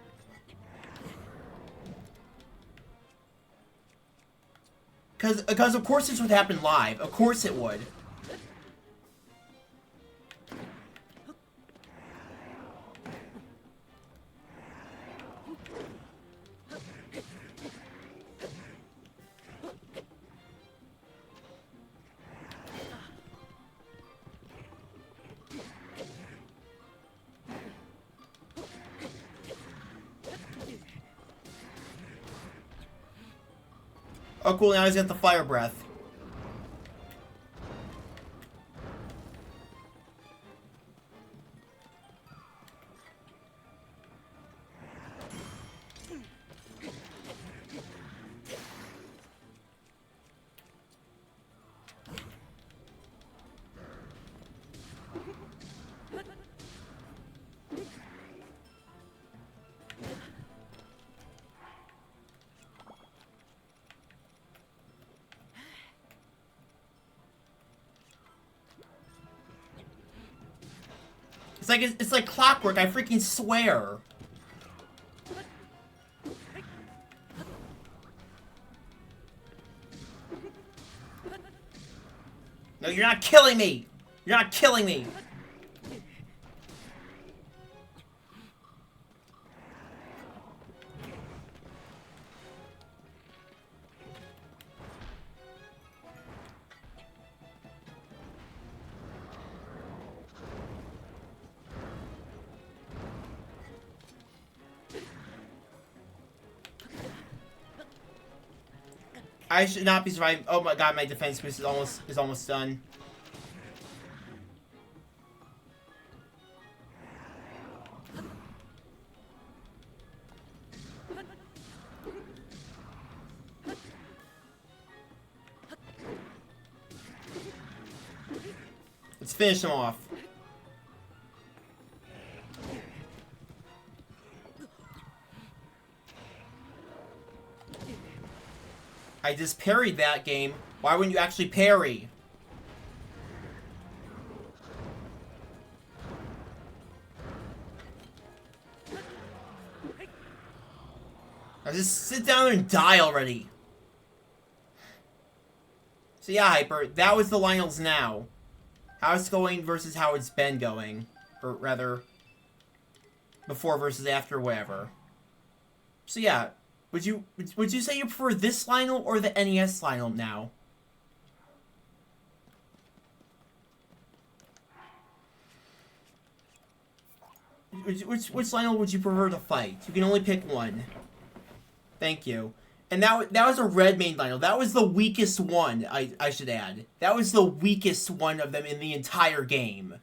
Because of course this would happen live. Of course it would. Oh cool, now he's got the fire breath. It's like clockwork, I freaking swear. No, you're not killing me! You're not killing me! I should not be surviving. Oh my god, my defense boost is almost done. Let's finish him off. I just parried that game. Why wouldn't you actually parry? Now just sit down there and die already. So yeah, Hyper, that was the Lynels now. How it's going versus how it's been going. Or rather, before versus after, whatever. So yeah. Would you say you prefer this Lynel or the NES Lynel now? Which Lionel would you prefer to fight? You can only pick one. Thank you. And that was a red mane Lionel. That was the weakest one, I should add. That was the weakest one of them in the entire game.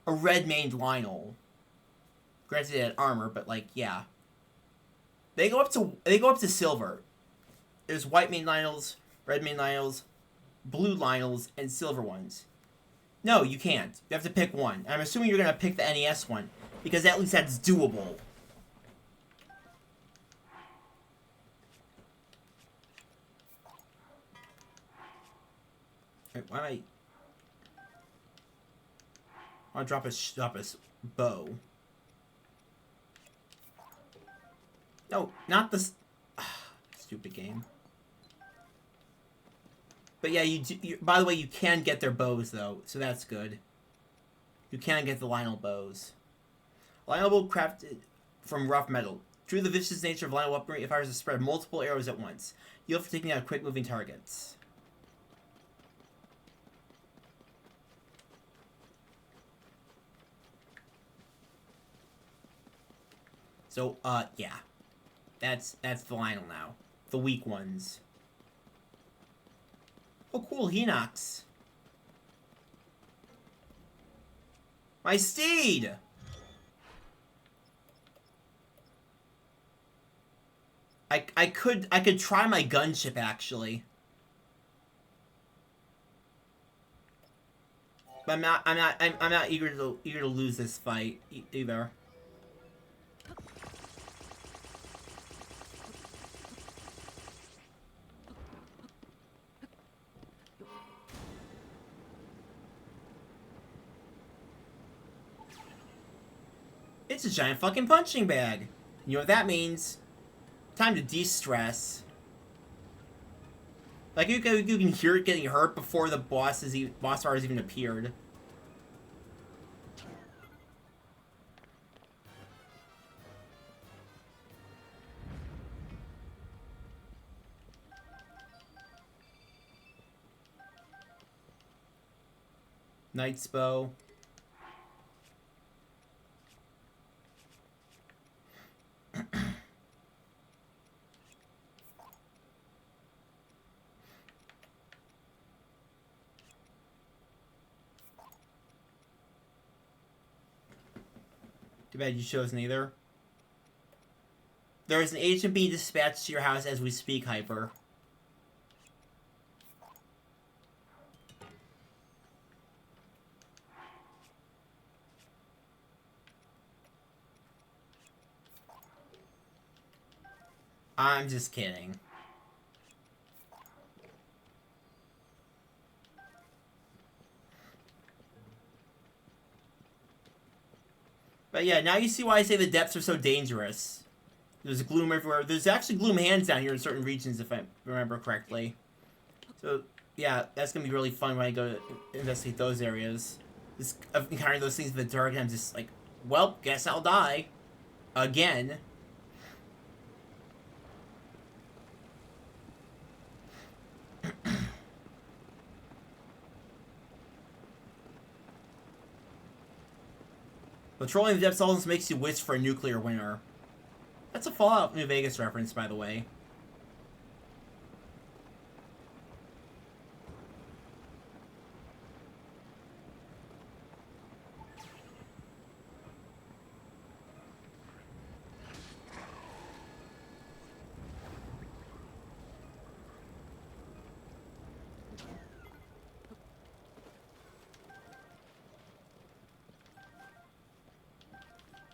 A red maned Lionel. Granted it had armor, but like, yeah. They go up to silver. There's white mane Lionels, red mane Lionels, blue Lionels, and silver ones. No, you can't. You have to pick one. I'm assuming you're gonna pick the NES one, because at least that's doable. Why am I... I'll drop a bow. No, not this... Stupid game. But yeah, by the way, you can get their bows, though, so that's good. You can get the Lionel bows. Lionel bow crafted from rough metal. Due to the vicious nature of Lionel weaponry, it fires to spread multiple arrows at once. You'll have to taking out quick-moving targets. So, yeah. That's the Lionel now. The weak ones. Oh, cool, Hinox. My steed! I could try my gunship, actually. But I'm not eager to lose this fight either. It's a giant fucking punching bag. You know what that means? Time to de-stress. Like, you can hear it getting hurt before the boss bar has even appeared. Knight's Bow. Too bad you chose neither. There is an agent being dispatched to your house as we speak, Hyper. I'm just kidding. But yeah, now you see why I say the depths are so dangerous. There's gloom everywhere. There's actually gloom hands down here in certain regions, if I remember correctly. So, yeah, that's going to be really fun when I go to investigate those areas. Just encountering those things in the dark, and I'm just like, well, guess I'll die. Again. Patrolling the depths almost makes you wish for a nuclear winter. That's a Fallout New Vegas reference, by the way.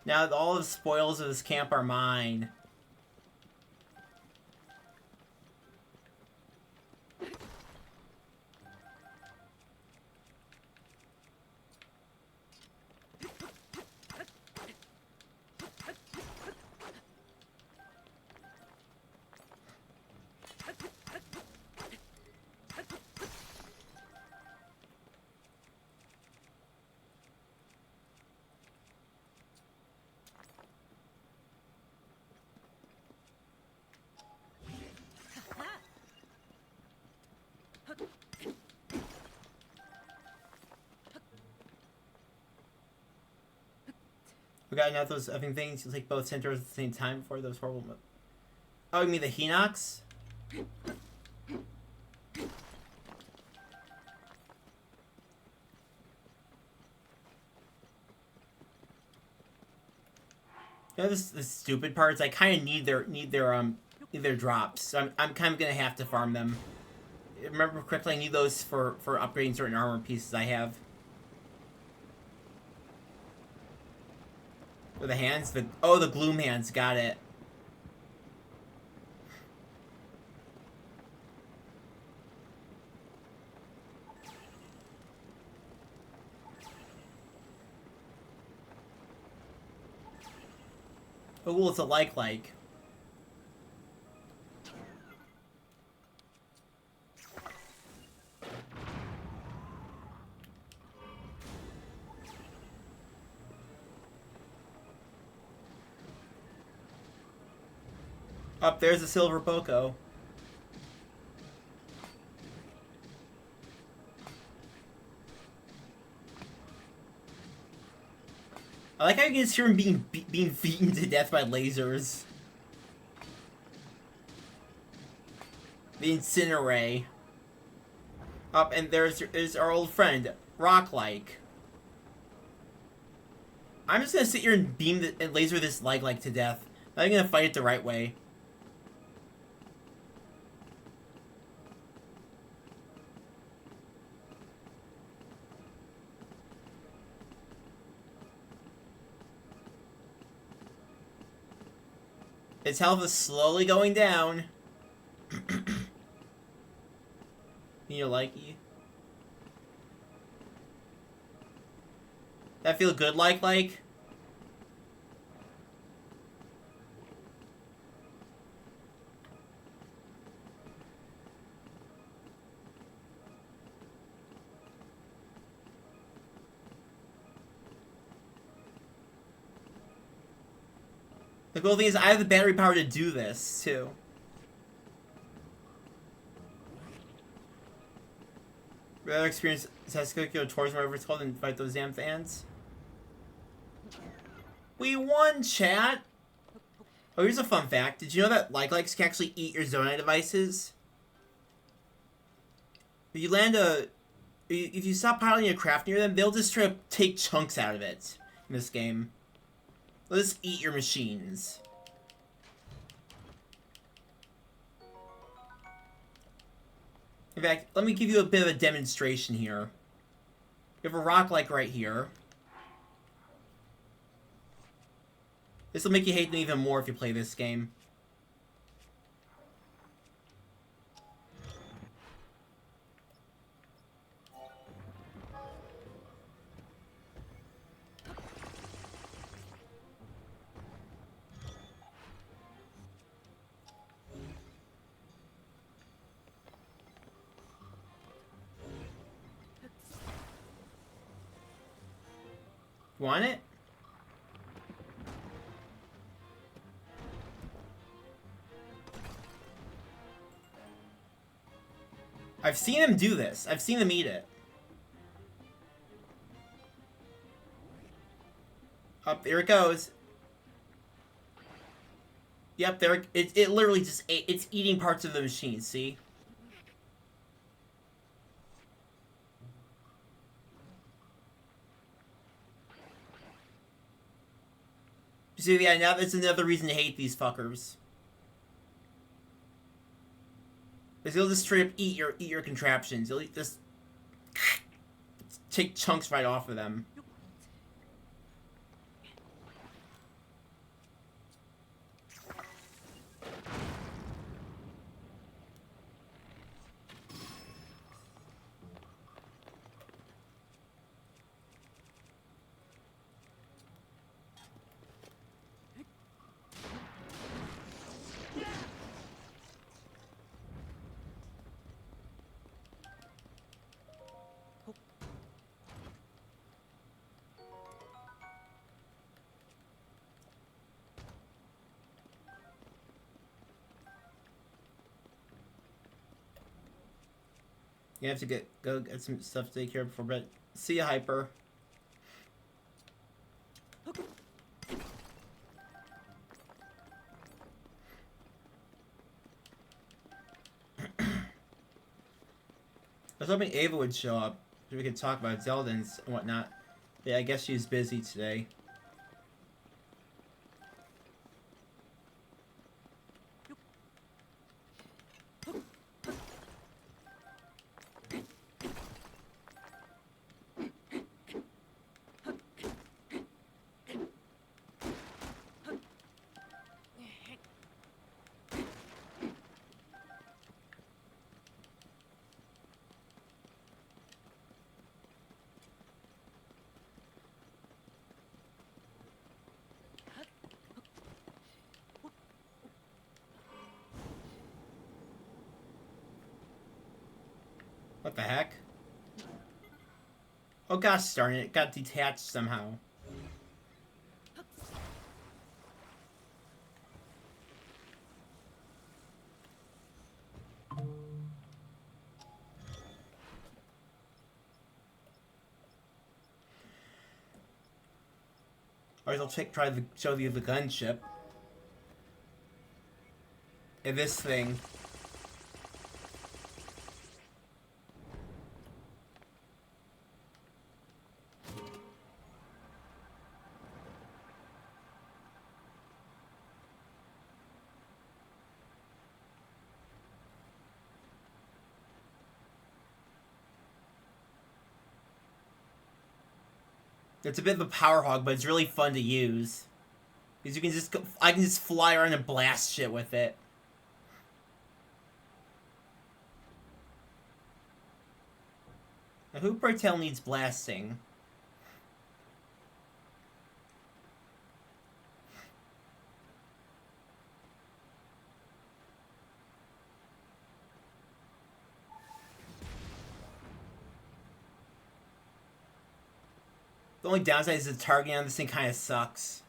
Now all the spoils of this camp are mine. Forgot enough those effing things. You take both centers at the same time before those horrible. Oh, you mean the Hinox? You know, the stupid parts. I kind of need their drops. So I'm kind of gonna have to farm them. Remember correctly, I need those for upgrading certain armor pieces I have. For the hands, the gloom hands, got it. Oh, it's a like. Up there's a silver Poco. I like how you can just hear him being beaten to death by lasers. The Incineray. Up and there's our old friend Rock-like. I'm just gonna sit here and and laser this like to death. I'm gonna fight it the right way. Its health is slowly going down. You likey. That feel good like? The cool thing is I have the battery power to do this, too. Rather experience testicular tours, whatever it's called, and fight those damn fans. We won, chat! Oh, here's a fun fact. Did you know that likes can actually eat your Zonai devices? If you land if you stop piloting a craft near them, they'll just try to take chunks out of it in this game. They'll just eat your machines. In fact, let me give you a bit of a demonstration here. You have a Rock-like right here. This will make you hate them even more if you play this game. Want it? I've seen him do this. I've seen him eat it. Up there it goes. Yep, there it literally just ate. It's eating parts of the machine. See? So yeah, now that's another reason to hate these fuckers. Because they'll just straight up eat your contraptions. They'll just take chunks right off of them. You have to go get some stuff to take care of before bed. See ya, Hyper. was hoping Ava would show up so we could talk about Zelda and whatnot. Yeah, I guess she's busy today. What the heck? Oh gosh darn it, it got detached somehow. Alright, I'll try to show you the gunship. And this thing. It's a bit of a power hog, but it's really fun to use. Because you can just I can just fly around and blast shit with it. Now who, pray tell, needs blasting? The only downside is the targeting on this thing kind of sucks.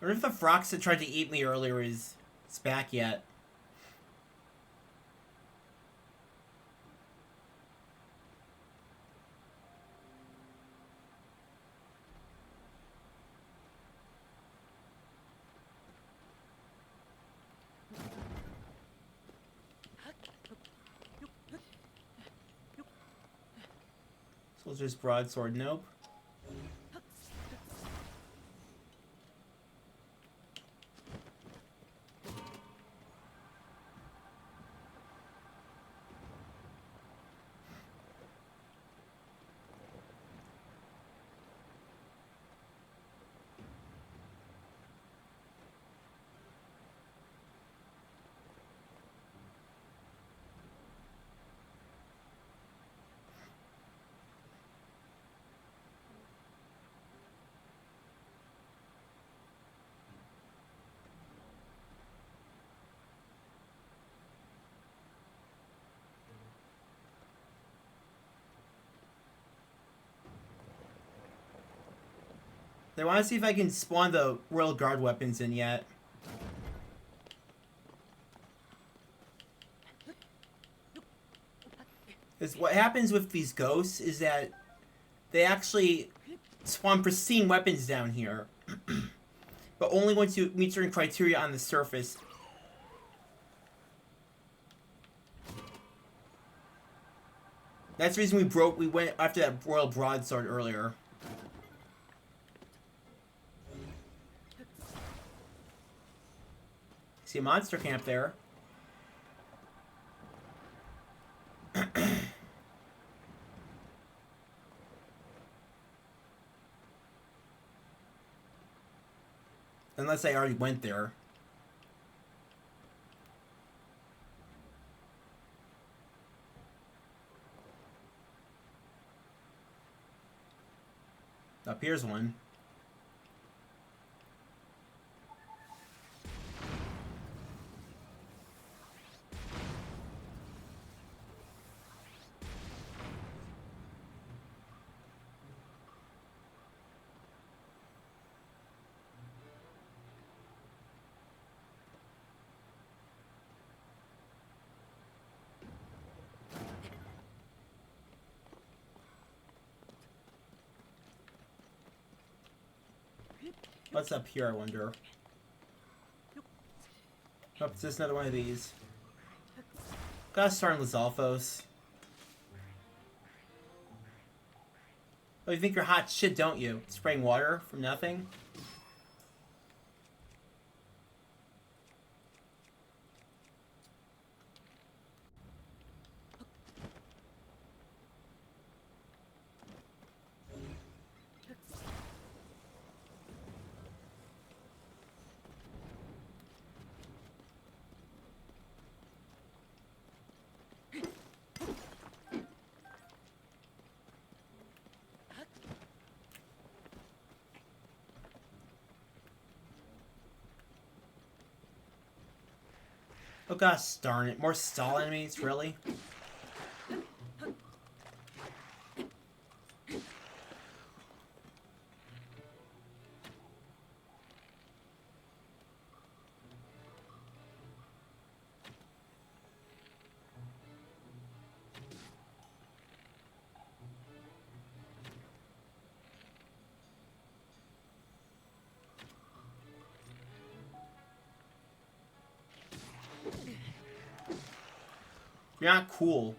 I wonder if the frox that tried to eat me earlier is back yet. Soldier's broadsword, nope. I want to see if I can spawn the Royal Guard weapons in yet. Because what happens with these ghosts is that they actually spawn pristine weapons down here. But only once you meet certain criteria on the surface. That's the reason we went after that Royal Broadsword earlier. See a monster camp there. Unless I already went there. Up here's one. What's up here, I wonder? Oh, it's just another one of these. Gotta start in Lizalfos. Oh, you think you're hot shit, don't you? Spraying water from nothing? Oh gosh darn it. More stall enemies, really? You're not cool.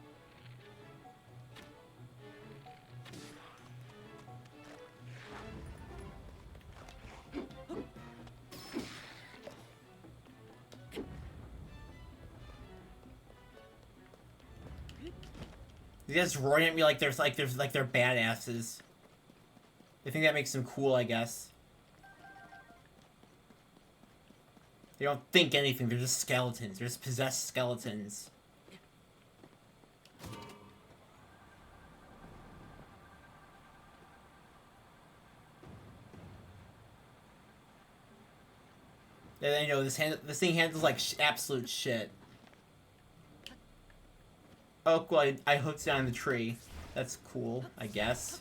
You guys roaring at me like they're badasses. They think that makes them cool, I guess. They don't think anything, they're just skeletons. They're just possessed skeletons. And you know, this thing handles like absolute shit. Oh, well, I hooked it on the tree. That's cool, I guess.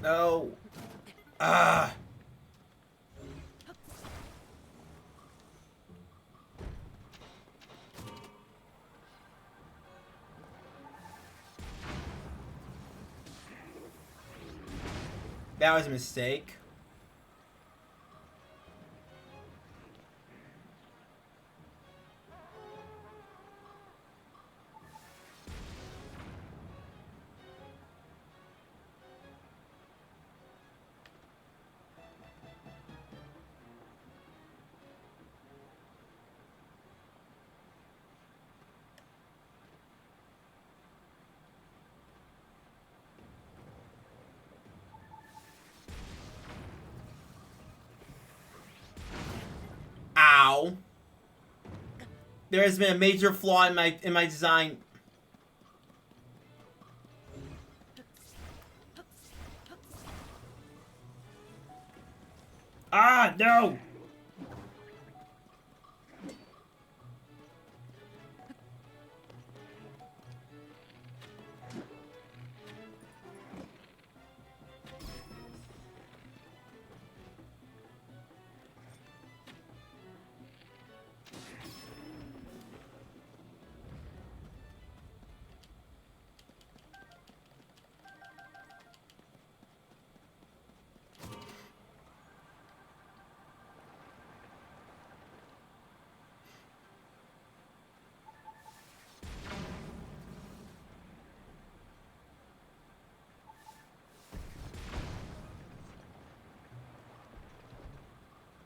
No. Ah. That was a mistake. Ow. There has been a major flaw in my design. Ah, no.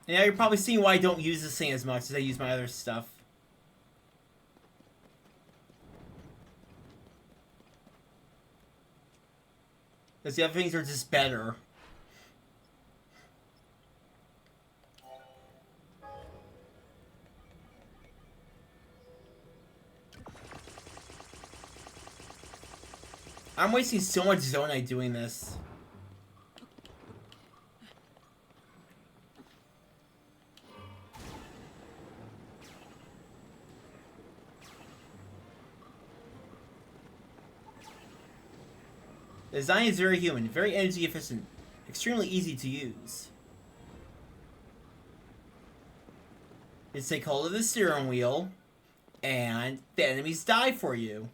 Yeah, you're probably seeing why I don't use this thing as much as I use my other stuff. Because the other things are just better. I'm wasting so much Zonite doing this. The design is very human, very energy efficient, extremely easy to use. Just take hold of the steering wheel, and the enemies die for you.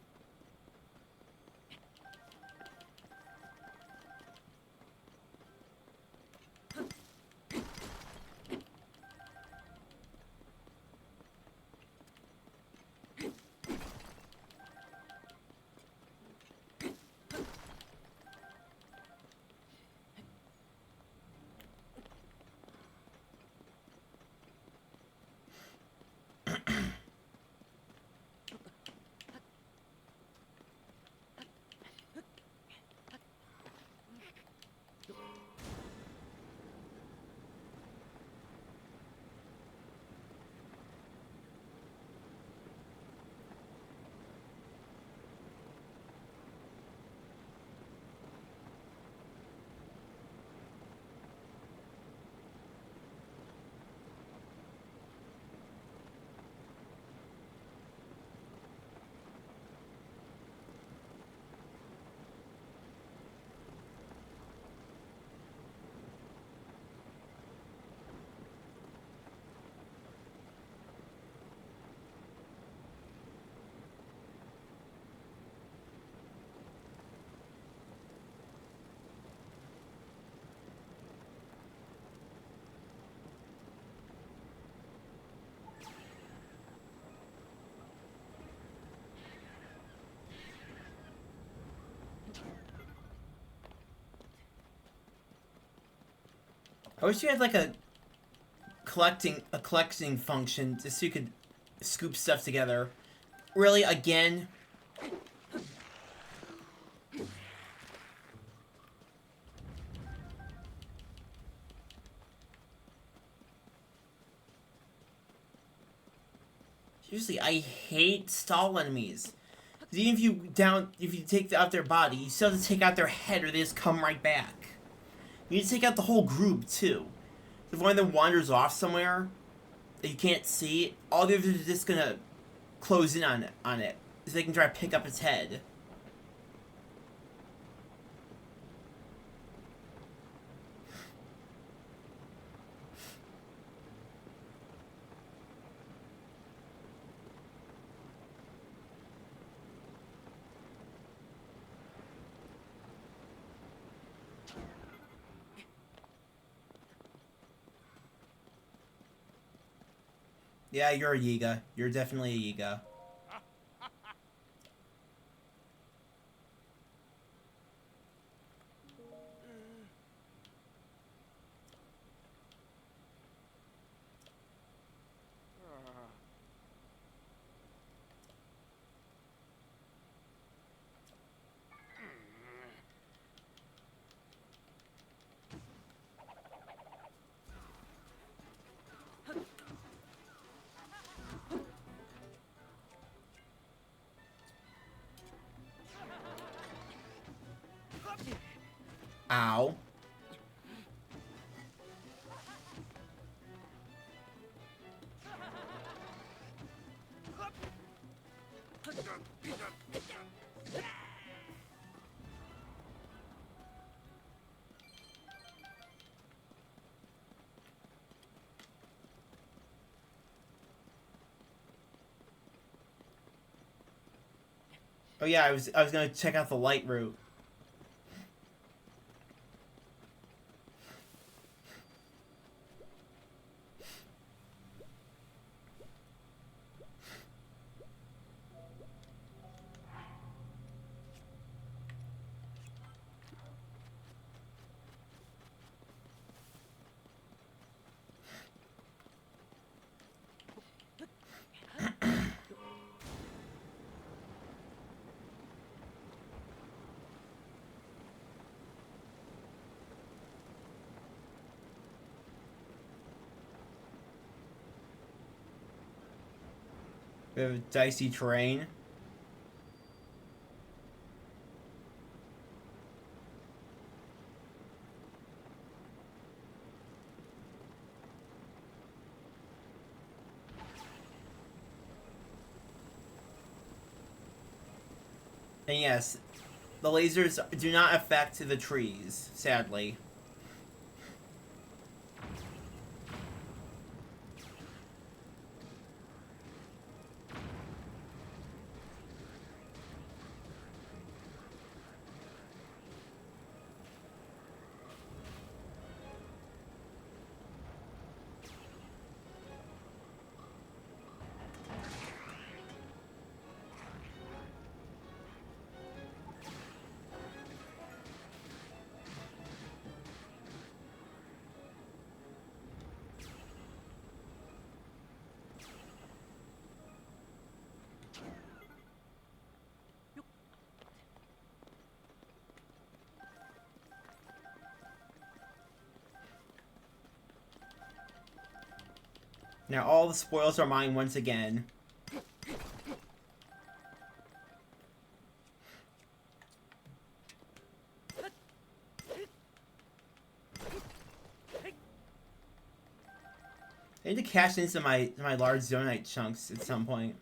I wish you had like a collecting function just so you could scoop stuff together. Really, again? Seriously, I hate stall enemies. 'Cause even if you take out their body, you still have to take out their head or they just come right back. You need to take out the whole group too. If one of them wanders off somewhere that you can't see, all the others are just gonna close in on it so they can try to pick up its head. Yeah, you're a Yiga. You're definitely a Yiga. Ow. Oh yeah, I was gonna check out the light route. We have dicey terrain. And yes, The lasers do not affect the trees, sadly. Now all the spoils are mine once again. I need to cash into my large Zonite chunks at some point.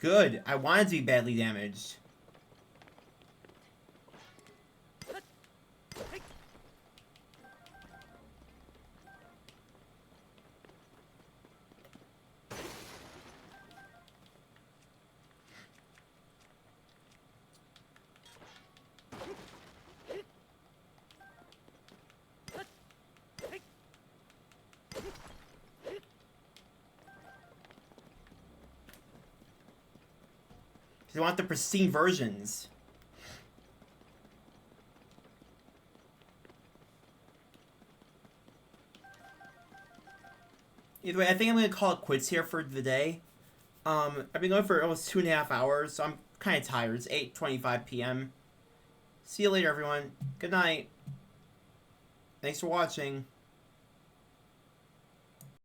Good. I wanted to be badly damaged. They want the pristine versions. Either way, I think I'm going to call it quits here for the day. I've been going for almost 2.5 hours, so I'm kind of tired. It's 8:25 p.m. See you later, everyone. Good night. Thanks for watching.